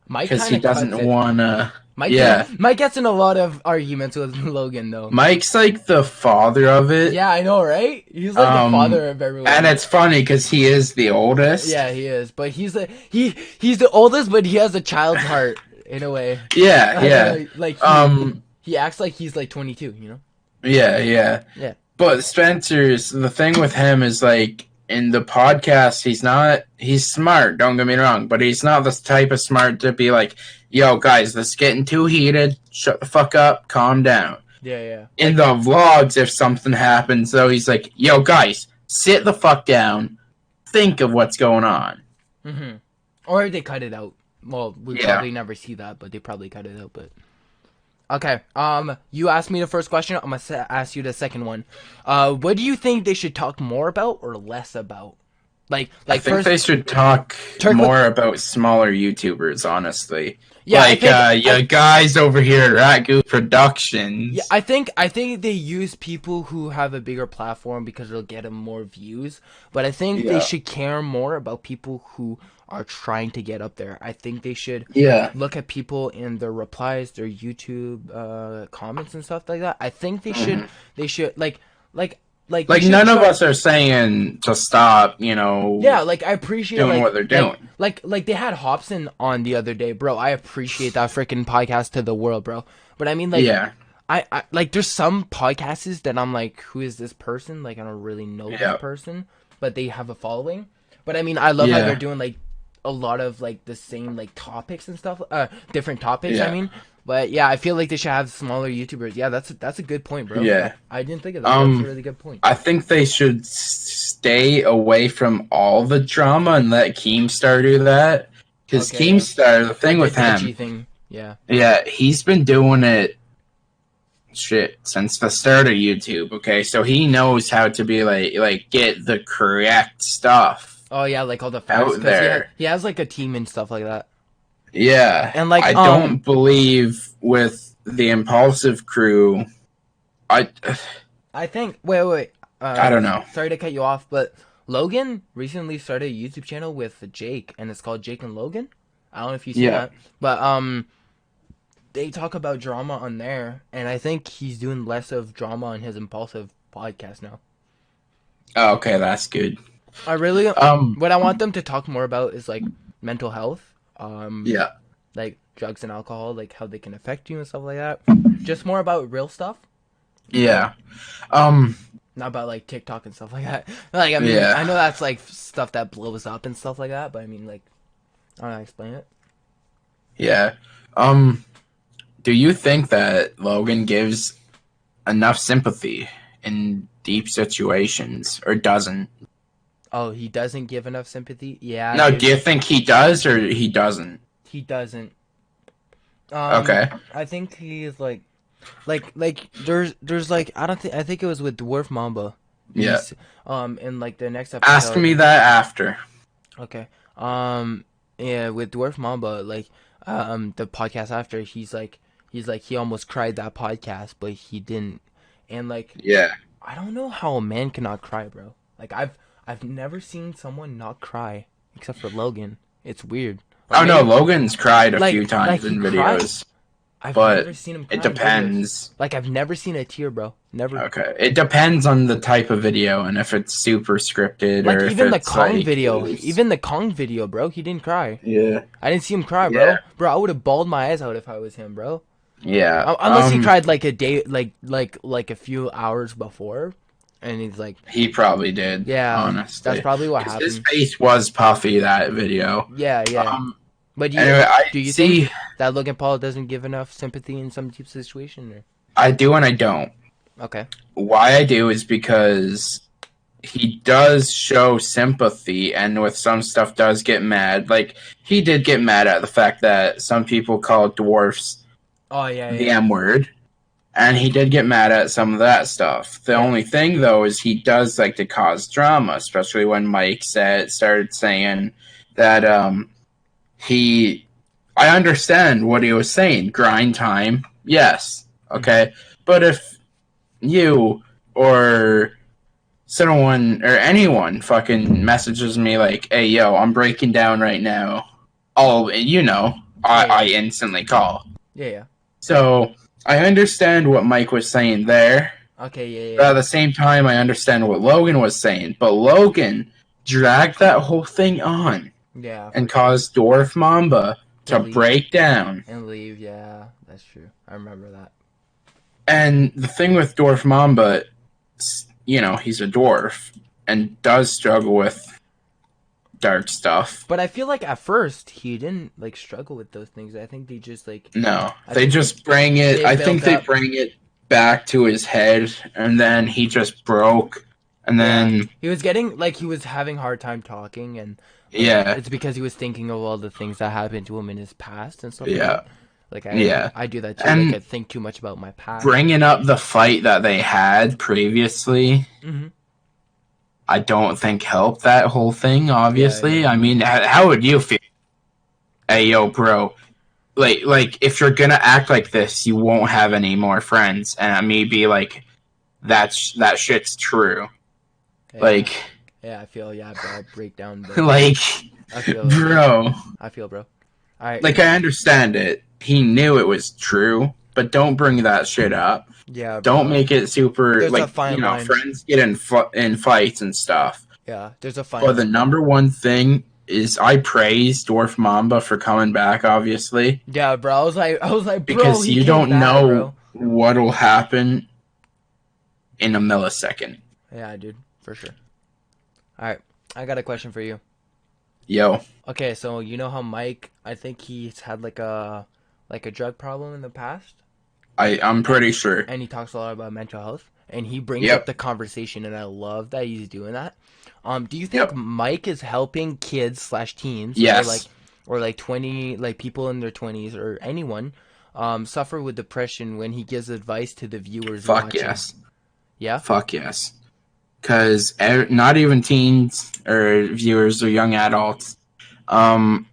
B: Mike
A: because
B: kind
A: he
B: of cuts
A: doesn't
B: it.
A: want to.
B: Mike kind
A: Yeah,
B: of Mike gets in a lot of arguments with Logan though.
A: Mike's like the father of it.
B: Yeah, I know, right? He's like the
A: Um,
B: father of
A: and
B: everyone.
A: it's funny because he is the oldest.
B: Yeah, he is, but he's the oldest, but he has a child's heart in a way.
A: Yeah, yeah.
B: Like
A: Um,
B: he acts like he's like 22, you know?
A: yeah, yeah.
B: Yeah.
A: But Spencer's the thing with him is like in the podcast, he's smart, don't get me wrong, but he's not the type of smart to be like, yo, guys, this is getting too heated. Shut the fuck up, calm down.
B: Yeah, yeah.
A: In the vlogs, if something happens, though, he's like, yo, guys, sit the fuck down, think of what's going on.
B: Mhm. Or they cut it out. Well, we
A: Yeah.
B: probably never see that, but they probably cut it out, but okay. You asked me the first question. I'm gonna ask you the second one. What do you think they should talk more about or less about?
A: I
B: Like
A: think
B: first,
A: they should talk
B: Turk.
A: more about smaller YouTubers, honestly.
B: Yeah,
A: Like, you guys over here at Rat Goo
B: yeah,
A: Productions.
B: I think they use people who have a bigger platform because it'll get them more views. But I think they
A: Yeah.
B: should care more about people who are trying to get up there. I think they should
A: Yeah.
B: look at people in their replies, their YouTube comments and stuff like that. I think
A: Mhm.
B: they should they
A: Like,
B: should
A: none of
B: try.
A: us are saying to stop,
B: Yeah, like I appreciate
A: doing what they're doing.
B: like they had Hobson on the other day, bro. I appreciate that freaking podcast to the world, bro. But I mean, like
A: Yeah.
B: I like there's some podcasts that I'm like, who is this person? Like I don't really know this
A: Yeah.
B: person, but they have a following. But I mean, I love how they're
A: Yeah.
B: doing like a lot of like the same like topics and stuff, different topics. I
A: Yeah.
B: mean, but yeah, I feel like they should have smaller YouTubers. Yeah, that's a good point, bro.
A: Yeah.
B: I didn't think of that. That's a
A: Um,
B: really good point.
A: I think they should stay away from all the drama and let Keemstar do that. Because
B: Okay, yeah.
A: Keemstar, the thing
B: Like
A: with
B: the
A: him,
B: bitchy thing. Yeah.
A: yeah, he's been doing it shit since the start of YouTube. Okay, so he knows how to be like get the correct stuff
B: Oh yeah, like all the facts
A: out
B: because
A: there.
B: he has like a team and stuff like that.
A: Yeah,
B: And like
A: I don't believe with the impulsive crew. I
B: I think wait.
A: I don't know.
B: Sorry to cut you off, but Logan recently started a YouTube channel with Jake, and it's called Jake and Logan. I don't know if you see
A: Yeah.
B: that, but they talk about drama on there, and I think he's doing less of drama on his impulsive podcast now.
A: Oh, okay, that's good.
B: I really
A: Um,
B: what I want them to talk more about is like mental health,
A: yeah,
B: like drugs and alcohol, like how they can affect you and stuff like that. Just more about real stuff.
A: yeah. Um,
B: Not about like TikTok and stuff like that. Like I mean,
A: Yeah.
B: I know that's like stuff that blows up and stuff like that, but I mean like I don't know how to explain it.
A: yeah. Do you think that Logan gives enough sympathy in deep situations, or doesn't?
B: Oh, he doesn't give enough sympathy. Yeah,
A: No,
B: dude,
A: do you think he does or he doesn't?
B: he doesn't.
A: Okay.
B: I think he is like there's like I think it was with Dwarf Mamba.
A: Yeah.
B: He's, in like the next episode.
A: Ask me that after.
B: Okay. Yeah, with Dwarf Mamba, like, the podcast after, he's like, he almost cried that podcast, but he didn't. And like,
A: Yeah.
B: I don't know how a man cannot cry, bro. Like, I've never seen someone not cry except for Logan. It's weird. Or
A: Oh no,
B: maybe-
A: Logan's cried a
B: like-
A: few times
B: like he
A: in
B: cried?
A: videos.
B: I've
A: but
B: never seen him cry
A: It
B: in videos.
A: depends.
B: Like, I've never seen a tear, bro. Never.
A: Okay. It depends on the type of video and if it's super scripted
B: Like,
A: or
B: even
A: if
B: the
A: it's
B: Kong
A: like,
B: video. Even the Kong video, bro. He didn't cry.
A: Yeah.
B: I didn't see him cry, bro.
A: Yeah.
B: Bro, I would have bawled my eyes out if I was him, bro.
A: Yeah.
B: Unless he cried like a day, like a few hours before, and he's like,
A: He probably did.
B: yeah,
A: honestly,
B: that's probably what
A: 'Cause
B: happened.
A: his face was puffy that video.
B: Yeah. But
A: Anyway, I
B: do you
A: see.
B: think that Logan Paul doesn't give enough sympathy in some deep situation? Or?
A: I do and I don't.
B: Okay.
A: Why I do is because he does show sympathy and with some stuff does get mad. Like, he did get mad at the fact that some people call dwarfs
B: Oh yeah,
A: the
B: yeah,
A: M word. And he did get mad at some of that stuff. The
B: yeah,
A: only thing, though, is he does like to cause drama, especially when Mike started saying that he. I understand what he was saying. Grind time, yes,
B: mm-hmm.
A: okay. But if you or someone or anyone fucking messages me like, "Hey, yo, I'm breaking down right now," oh,
B: Yeah,
A: I
B: yeah,
A: instantly call.
B: yeah, yeah.
A: So I understand what Mike was saying there.
B: Okay, yeah,
A: But
B: yeah,
A: at the same time, I understand what Logan was saying. But Logan dragged that whole thing on
B: yeah,
A: and
B: for sure.
A: caused Dwarf Mamba
B: To
A: to
B: leave
A: break down.
B: and leave. Yeah, that's true. I remember that.
A: And the thing with Dwarf Mamba, he's a dwarf and does struggle with dark stuff.
B: But I feel like at first he didn't like struggle with those things. I think they just like
A: No,
B: I
A: they
B: think
A: just bring it.
B: they
A: I think
B: built
A: they
B: up.
A: bring it back to his head, and then he just broke. And
B: Yeah,
A: then,
B: he was getting like he was having a hard time talking, and like
A: yeah,
B: it's because he was thinking of all the things that happened to him in his past and stuff like
A: yeah,
B: that. Like
A: yeah.
B: I do that too. Like I
A: And
B: think too much about my past.
A: bringing up the fight that they had previously,
B: Hmm.
A: I don't think helped that whole thing.
B: Yeah,
A: Obviously,
B: yeah,
A: I mean, how would you feel? Hey, yo, bro. Like if you're gonna act like this, you won't have any more friends, and me be like, that shit's true.
B: yeah,
A: Like,
B: yeah. I feel yeah, bro. I'll break down the.
A: like,
B: I feel it, bro.
A: bro.
B: I feel, bro. All right.
A: Like, I understand it. He knew it was true, but don't bring that shit up.
B: Yeah,
A: Don't
B: bro.
A: make it super
B: There's a
A: like
B: fine line.
A: friends get in fights and stuff.
B: Yeah, there's a fine
A: But the
B: line, bro.
A: number one thing is I praise Dwarf Mamba for coming back, obviously,
B: Yeah, bro. I was like, bro,
A: because
B: he
A: you
B: came
A: don't
B: back,
A: know
B: bro.
A: what'll happen in a millisecond.
B: Yeah, dude, for sure. All right, I got a question for you.
A: Yo,
B: Okay, so you know how Mike, I think he's had like a drug problem in the past,
A: I'm
B: and
A: pretty sure.
B: and he talks a lot about mental health, and he brings up
A: Yep,
B: the conversation, and I love that he's doing that. Do you think
A: yep,
B: Mike is helping kids slash teens
A: yes,
B: or like 20 like people in their 20s or anyone suffer with depression when he gives advice to the viewers
A: fuck
B: watching?
A: yes,
B: Yeah,
A: fuck yes. Because not even teens or viewers or young adults. Um,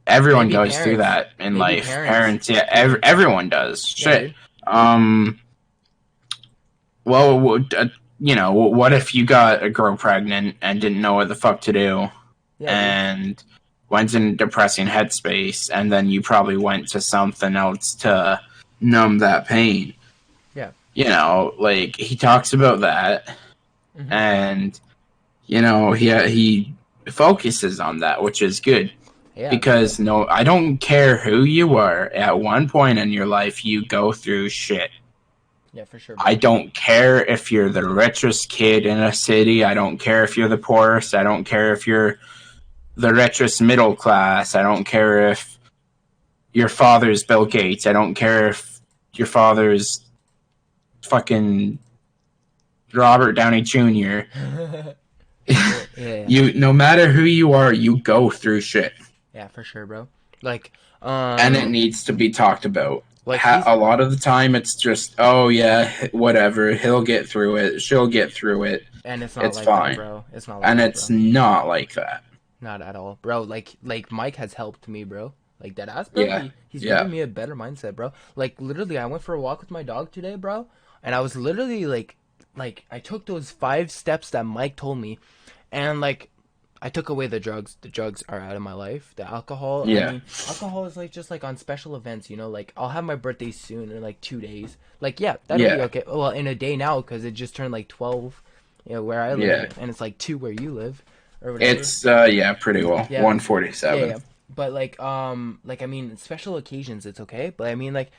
A: everyone
B: maybe
A: goes through
B: parents,
A: that in
B: maybe
A: life.
B: parents
A: Parents, yeah,
B: even.
A: everyone does.
B: Yeah,
A: Shit.
B: dude.
A: Um, well, what if you got a girl pregnant and didn't know what the fuck to do,
B: Yeah, dude.
A: and went in a depressing headspace, and then you probably went to something else to numb that pain.
B: Yeah.
A: Like he talks about that,
B: Hmm.
A: and he focuses on that, which is good.
B: Yeah, for sure.
A: Because no, I don't care who you are. At one point in your life, you go through shit.
B: Yeah, for sure,
A: I
B: bro.
A: don't care if you're the richest kid in a city. I don't care if you're the poorest. I don't care if you're the richest middle class. I don't care if your father's Bill Gates. I don't care if your father's fucking Robert Downey Jr.
B: Yeah, yeah, yeah.
A: No matter who you are, you go through shit.
B: Yeah, for sure, bro. Like,
A: And it needs to be talked about.
B: he's
A: A lot of the time, it's just, oh yeah, whatever. He'll get through it. She'll get through it.
B: and it's not
A: It's
B: like that,
A: fine.
B: bro. It's not like
A: And
B: that,
A: it's
B: bro.
A: not like that.
B: Not at all, bro. Like Mike has helped me, bro. Like that ass, bro.
A: Yeah,
B: He's
A: yeah,
B: given me a better mindset, bro. Like literally, I went for a walk with my dog today, bro, and I was literally like I took those 5 steps that Mike told me, and like I took away the drugs. The drugs are out of my life. The alcohol, I
A: yeah,
B: mean, alcohol is like just like on special events, like I'll have my birthday soon in like 2 days. Like yeah, that'll be
A: yeah,
B: okay. Well, in a day now because it just turned like 12, where I
A: yeah.
B: live, and it's like 2 where you live, or whatever.
A: It's yeah, pretty well.
B: Yeah, yeah,
A: 147.
B: yeah. But like I mean, special occasions it's okay. But I mean, like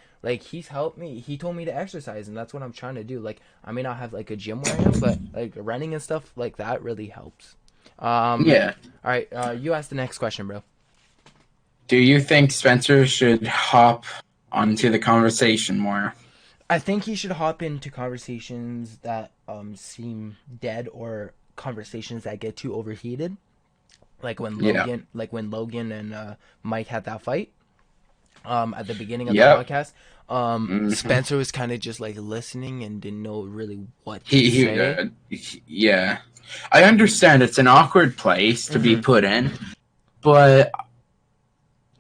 B: he's helped me. He told me to exercise, and that's what I'm trying to do. Like I may not have like a gym where I am, but like running and stuff like that really helps. Um,
A: Yeah.
B: all right. You ask the next question, bro.
A: Do you think Spencer should hop onto the conversation more?
B: I think he should hop into conversations that seem dead or conversations that get too overheated,
A: Yeah.
B: like when Logan and Mike had that fight at the beginning of the
A: Yep.
B: podcast.
A: Hmm.
B: Spencer was kind of just like listening and didn't know really what to
A: He
B: say.
A: yeah. I understand it's an awkward place to be
B: Hmm.
A: put in, but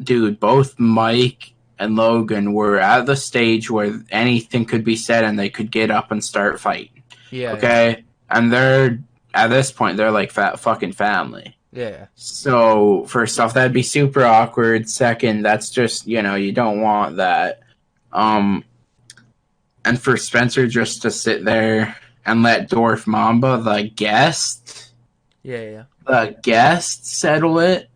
A: dude, both Mike and Logan were at the stage where anything could be said and they could get up and start fighting.
B: Yeah, yeah,
A: Okay? And they're at this point they're like fat fucking family.
B: yeah,
A: So first off, that'd be super awkward. Second, that's just you don't want that. Um, and for Spencer just to sit there and let Dwarf Mamba,
B: yeah, yeah.
A: the guest, settle it.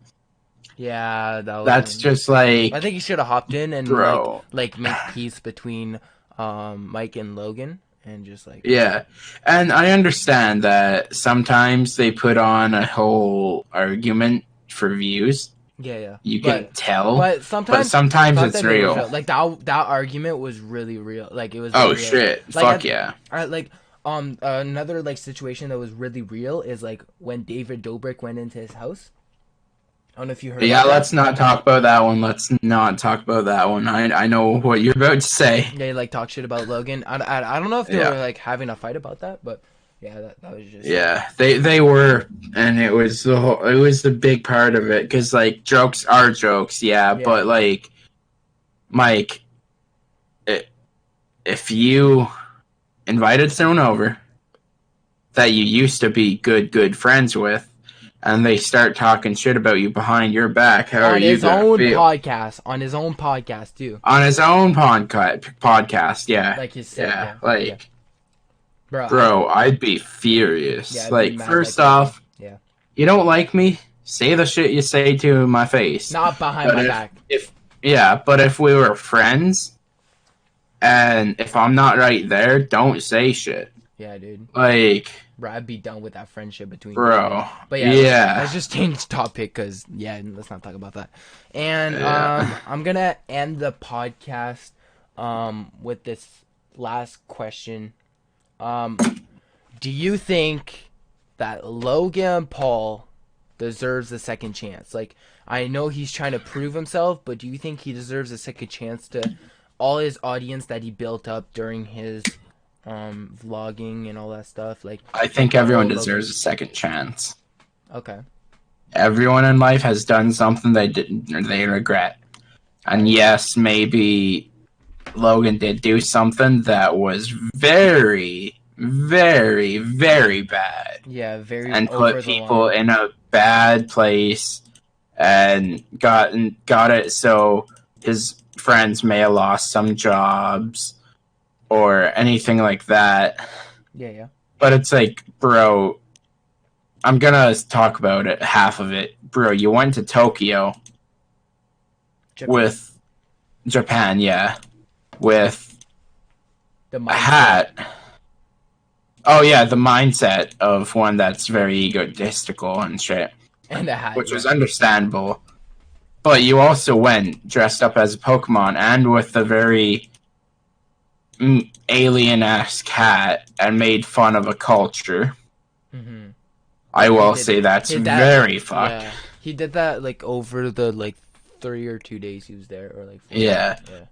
B: Yeah, that
A: That's
B: was.
A: just
B: I
A: like,
B: think he should have hopped in and
A: bro.
B: make peace between Mike and Logan and just like
A: Yeah, and I understand that sometimes they put on a whole argument for views.
B: yeah, yeah.
A: You can tell,
B: But
A: but sometimes it's
B: sometimes it was
A: real.
B: real. Like that argument was really real. Like it was
A: Oh
B: very real.
A: shit!
B: Like
A: Fuck yeah!
B: like another like situation that was really real is like when David Dobrik went into his house. I don't know if you heard
A: Yeah,
B: about that.
A: let's not talk about that one. Let's not talk about that one. I know what you're about to say.
B: They like talk shit about Logan. I don't know if they were
A: Yeah,
B: like having a fight about that, but yeah, that was just
A: yeah. They were, and it was it was the big part of it because like jokes are jokes, yeah.
B: yeah,
A: But like Mike, if you invited someone over that you used to be good friends with, and they start talking shit about you behind your back, how are
B: on
A: you
B: his
A: gonna
B: own
A: feel?
B: podcast, too.
A: On his own podcast, yeah,
B: Like he said,
A: yeah,
B: yeah, yeah,
A: like,
B: bro.
A: bro, I'd be
B: Yeah,
A: furious.
B: I'd be
A: Like,
B: mad like
A: first
B: crazy.
A: off,
B: Yeah,
A: you don't like me, say the shit you say to my face.
B: not behind
A: But
B: my back.
A: if yeah, but if we were friends, and if I'm not right there, don't say shit.
B: Yeah, dude.
A: Like,
B: Bro, I'd be done with that friendship between you and him.
A: bro,
B: But yeah, let's
A: yeah,
B: just change topic because yeah, let's not talk about that. And
A: yeah.
B: I'm gonna end the podcast with this last question. Um, do you think that Logan Paul deserves a second chance? Like, I know he's trying to prove himself, but do you think he deserves a second chance to all his audience that he built up during his vlogging and all that stuff?
A: I
B: Like
A: think
B: the
A: everyone
B: whole Logan.
A: deserves a second chance.
B: Okay.
A: Everyone in life has done something they didn't or they regret. And yes, maybe Logan did do something that was very, very, very bad
B: Yeah, very
A: and put
B: over the
A: people
B: line.
A: in a bad place and got it so his friends may have lost some jobs or anything like that.
B: Yeah, yeah.
A: But it's like, bro, I'm gonna talk about it, half of it. Bro, you went to Tokyo
B: Japan.
A: with Japan, yeah, with
B: The
A: a
B: mindset
A: hat. Oh yeah, the mindset of one that's very egotistical and shit,
B: and the hat.
A: which
B: Yeah.
A: was understandable. But you also went dressed up as a Pokemon and with a very alien-esque hat and made fun of a culture.
B: Mm-hmm.
A: I
B: He
A: will
B: did.
A: say that's
B: He did that.
A: very fucked.
B: Yeah. He did that like over the like 3 or 2 days he was there, or like 4 days.
A: Yeah.
B: Yeah.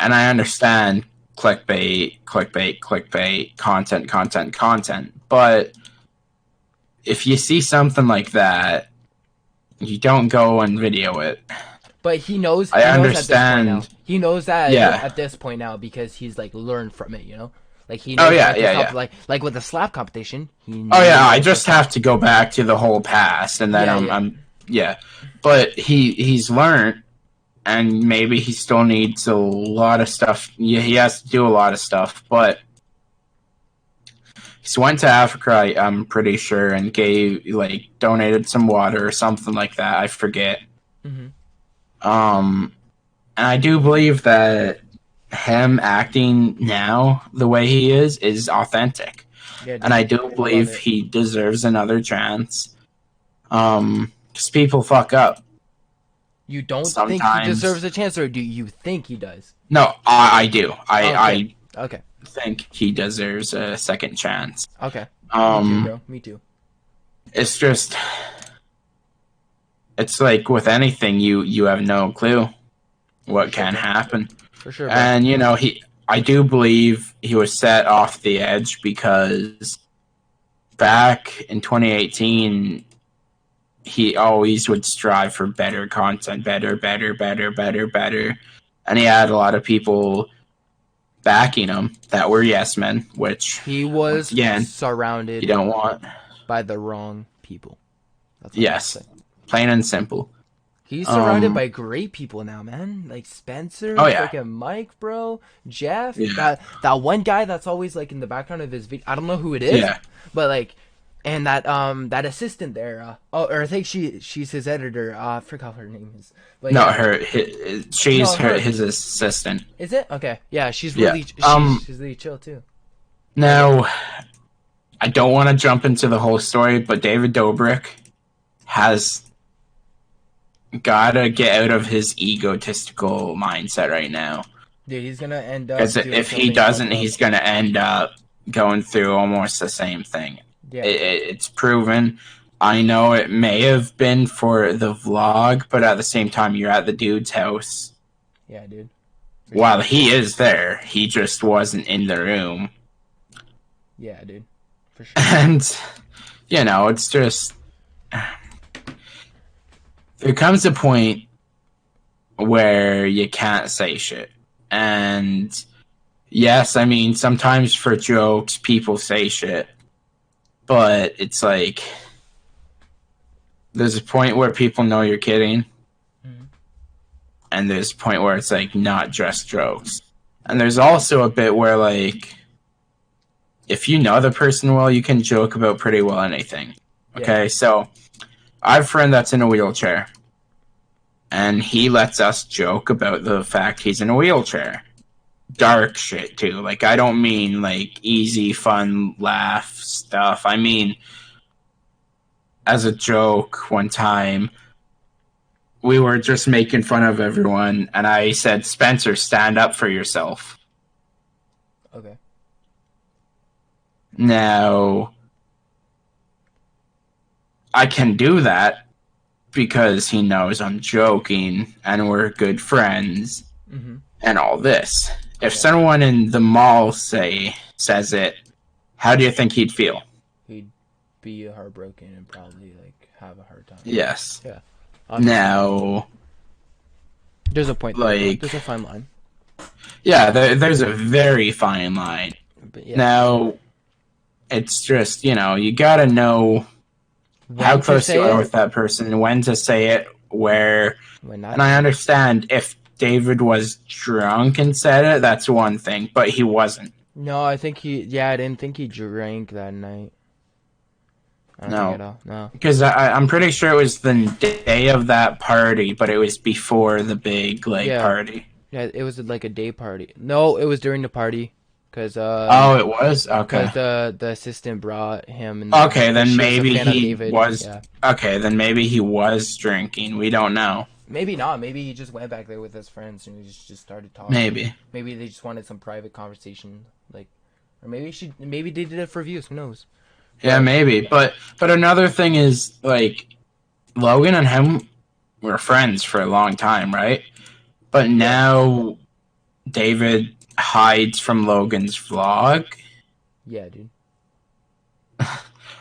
A: And I understand clickbait, content, but if you see something like that, you don't go and video it.
B: But he knows.
A: I
B: He knows at this point now.
A: understand.
B: He knows that
A: Yeah.
B: at this point now because he's like learned from it. You know, like he
A: Oh
B: knows
A: yeah,
B: not to
A: yeah,
B: stop.
A: yeah.
B: Like with the slap competition, he knew
A: Oh yeah,
B: not
A: I
B: to
A: just
B: stop.
A: have to go back to the whole past and then
B: Yeah, yeah.
A: I'm yeah. But he's learned and maybe he still needs a lot of stuff. Yeah, he has to do a lot of stuff, but he went to Africa, I'm pretty sure, and gave donated some water or something like that. I forget.
B: Mm-hmm.
A: And I do believe that him acting now the way he is authentic,
B: Yeah,
A: and I
B: dude.
A: do
B: I love
A: believe
B: it.
A: he deserves another chance. Because people fuck up.
B: You don't think he
A: sometimes.
B: deserves a chance, or do you think he does?
A: No, I do.
B: Okay.
A: I
B: Okay.
A: think he deserves a second chance.
B: Okay. Me too,
A: Um,
B: bro. Me too.
A: it's just, it's like with anything, you have no clue
B: For
A: what
B: sure,
A: can
B: bro.
A: happen.
B: For sure, bro.
A: And I do believe he was set off the edge because back in 2018, he always would strive for better content, better, better, better, better, better. And he had a lot of people backing him that were yes men, which,
B: He
A: once
B: was
A: again, you
B: surrounded
A: don't want.
B: by the wrong people. That's all I have to
A: Yes,
B: say.
A: plain and simple.
B: He's surrounded
A: Um,
B: by great people now, man. Like Spencer,
A: oh, yeah.
B: freaking Mike, bro, Jeff.
A: Yeah.
B: That one guy that's always like in the background of his video. I don't know who it is,
A: Yeah.
B: but like, and that assistant there. Or I think she's his editor. I forgot what her name is. But
A: No,
B: yeah,
A: she's
B: no, her.
A: his assistant.
B: Is it? Okay. Yeah, she's
A: Yeah.
B: really she's really chill too.
A: Now, I don't want to jump into the whole story, but David Dobrik has gotta get out of his egotistical mindset right now.
B: Dude, he's gonna end
A: Because
B: up doing
A: if he
B: something fucked
A: doesn't,
B: up.
A: he's gonna end up going through almost the same thing.
B: Yeah.
A: It's proven. I know it may have been for the vlog, but at the same time, you're at the dude's house.
B: Yeah, dude. For
A: While
B: sure.
A: he is there, he just wasn't in the room.
B: Yeah, dude. For sure.
A: And, it's just. There comes a point where you can't say shit. And yes, I mean, sometimes for jokes, people say shit. But it's like, there's a point where people know you're kidding.
B: Mm-hmm.
A: And there's a point where it's like, not just jokes. And there's also a bit where, like, if you know the person well, you can joke about pretty well anything. Okay,
B: Yeah.
A: so I have a friend that's in a wheelchair. And he lets us joke about the fact he's in a wheelchair. Dark shit, too. Like, I don't mean, like, easy, fun, laugh stuff. I mean, as a joke, one time, we were just making fun of everyone, and I said, Spencer, stand up for yourself.
B: Okay.
A: Now, I can do that because he knows I'm joking and we're good friends
B: Mm-hmm.
A: and all this. If
B: Okay.
A: someone in the mall says it, how do you think he'd feel?
B: He'd be heartbroken and probably like have a hard time.
A: Yes.
B: Yeah.
A: Now,
B: There's a point there.
A: like,
B: There's a fine line.
A: yeah, there's a very fine line.
B: But yeah.
A: Now, it's just, you gotta know how
B: When to
A: close you
B: say
A: are
B: it,
A: with that person, when to say it, where.
B: when not
A: And I
B: to.
A: understand if David was drunk and said it, that's one thing, but he wasn't.
B: No, I think he. Yeah, I didn't think he drank that night. I don't think
A: No.
B: at all. No.
A: Because I'm pretty sure it was the day of that party, but it was before the big, like,
B: Yeah.
A: party.
B: Yeah, it was like a day party. No, it was during the party, cause
A: Oh, it was? Okay.
B: cause the assistant brought him and
A: Okay, then
B: she was a
A: maybe
B: fan of
A: he
B: David.
A: was.
B: Yeah.
A: Okay, then maybe he was drinking. We don't know.
B: Maybe not. Maybe he just went back there with his friends and he just started talking.
A: Maybe.
B: Maybe they just wanted some private conversation, like, or maybe they did it for views. Who knows?
A: Yeah,
B: But
A: maybe. But another thing is, like, Logan and him were friends for a long time, right? But now David hides from Logan's vlog.
B: yeah, dude.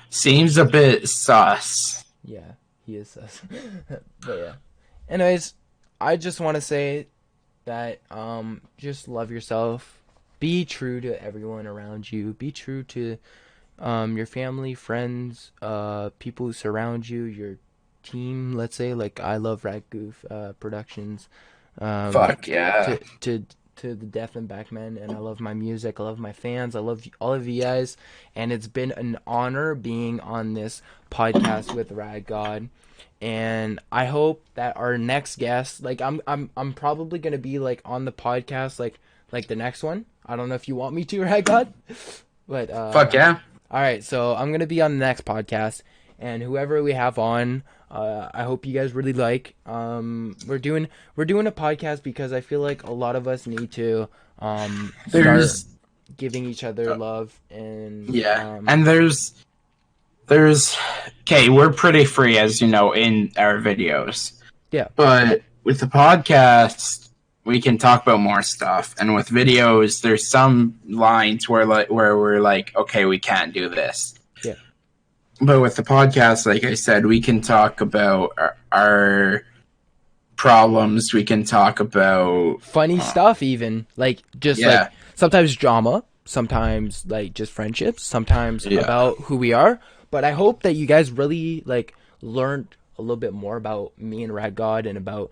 A: Seems a bit sus.
B: Yeah, he is sus. But yeah. Anyways, I just want to say that just love yourself. Be true to everyone around you. Be true to your family, friends, people who surround you, your team. Let's say, like, I love Rat Goof Productions.
A: Fuck yeah.
B: To the deaf and back men, and I love my music. I love my fans. I love all of you guys, and it's been an honor being on this podcast with Rad God. And I hope that our next guest, like, I'm probably gonna be like on the podcast, like the next one. I don't know if you want me to, Rad God, but
A: Fuck yeah.
B: all right, so I'm gonna be on the next podcast, and whoever we have on. I hope you guys really like. We're doing a podcast because I feel like a lot of us need to start
A: There's
B: giving each other love and
A: yeah, and there's okay, we're pretty free, as you know, in our videos.
B: yeah,
A: But with the podcast, we can talk about more stuff. And with videos, there's some lines where we're like, okay, we can't do this.
B: yeah,
A: But with the podcast, like I said, we can talk about our problems. We can talk about
B: funny stuff, even like just like
A: yeah,
B: sometimes drama, sometimes like just friendships, sometimes
A: yeah,
B: about who we are. But I hope that you guys really like learned a little bit more about me and Rad God, and about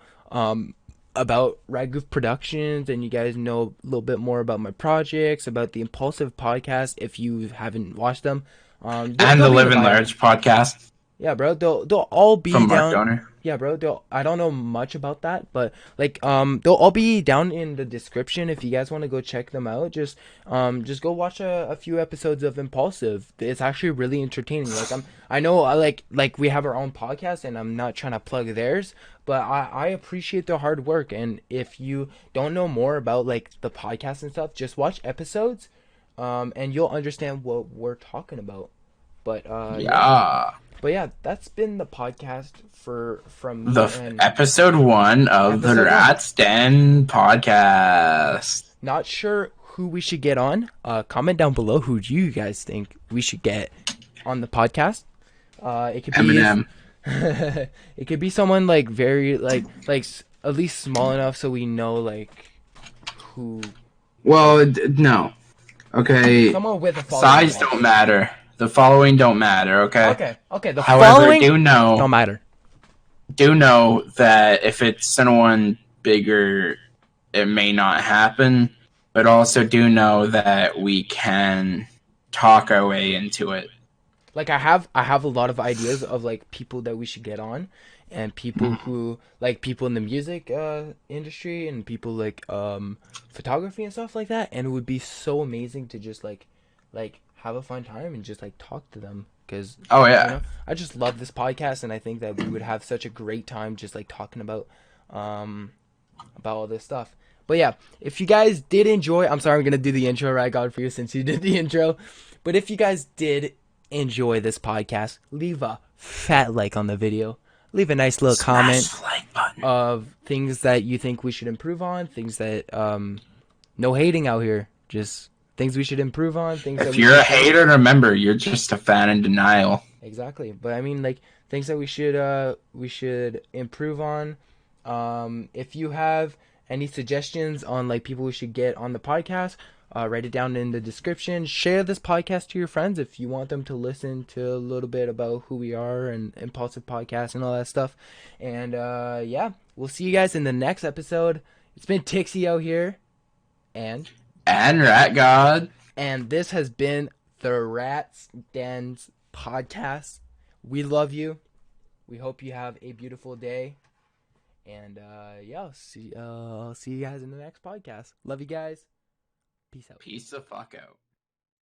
B: Rad Goof Productions, and you guys know a little bit more about my projects, about the Impulsive podcast if you haven't watched them.
A: and
B: They'll
A: the
B: be in the
A: Live and
B: bio.
A: Large podcast
B: Yeah, bro. They'll all be
A: from Mark
B: down.
A: Donor.
B: Yeah, bro. I don't know much about that, but like they'll all be down in the description if you guys want to go check them out. Just go watch a few episodes of Impulsive. It's actually really entertaining. I know I like we have our own podcast, and I'm not trying to plug theirs, but I appreciate their hard work. And if you don't know more about like the podcast and stuff, just watch episodes, and you'll understand what we're talking about. But yeah.
A: Yeah,
B: But yeah, that's been the podcast for from
A: the
B: me and
A: episode 1 of the
B: episode one.
A: Rats Den podcast.
B: Not sure who we should get on. Comment down below who you guys think we should get on the podcast. It could be
A: Eminem.
B: it could be someone like very at least small enough so we know like who like
A: Well, no. Okay,
B: someone with a following
A: size don't
B: actually.
A: matter. The following don't matter. Okay.
B: Okay, okay. The
A: However,
B: following don't matter.
A: do know that if it's someone bigger, it may not happen. But also do know that we can talk our way into it.
B: Like I have a lot of ideas of like people that we should get on, and people who like people in the music industry, and people like photography and stuff like that, and it would be so amazing to just like have a fun time and just like talk to them, because
A: Oh
B: you
A: yeah.
B: know I just love this podcast, and I think that we would have such a great time just like talking um about all this stuff. But yeah, if you guys did enjoy, I'm sorry, I'm gonna do the intro right, God, for you since you did the intro. But if you guys did enjoy this podcast, leave a fat like on the video. Leave a nice little
A: Smash
B: comment
A: the like button.
B: of things that you think we should improve on, things that no hating out here, just things we should improve on, things that
A: If
B: we
A: you're
B: should
A: a
B: change.
A: hater, remember you're just a fan in denial.
B: Exactly. But I mean like things that we should improve on. If you have any suggestions on like people we should get on the podcast, write it down in the description. Share this podcast to your friends if you want them to listen to a little bit about who we are and Impulsive Podcast and all that stuff. And yeah, we'll see you guys in the next episode. It's been Tickzy out here, and
A: And Rat God.
B: this has been the Rats Dens podcast. We love you. We hope you have a beautiful day. And yeah, I'll see you guys in the next podcast. Love you guys. Peace out.
A: Peace the fuck out.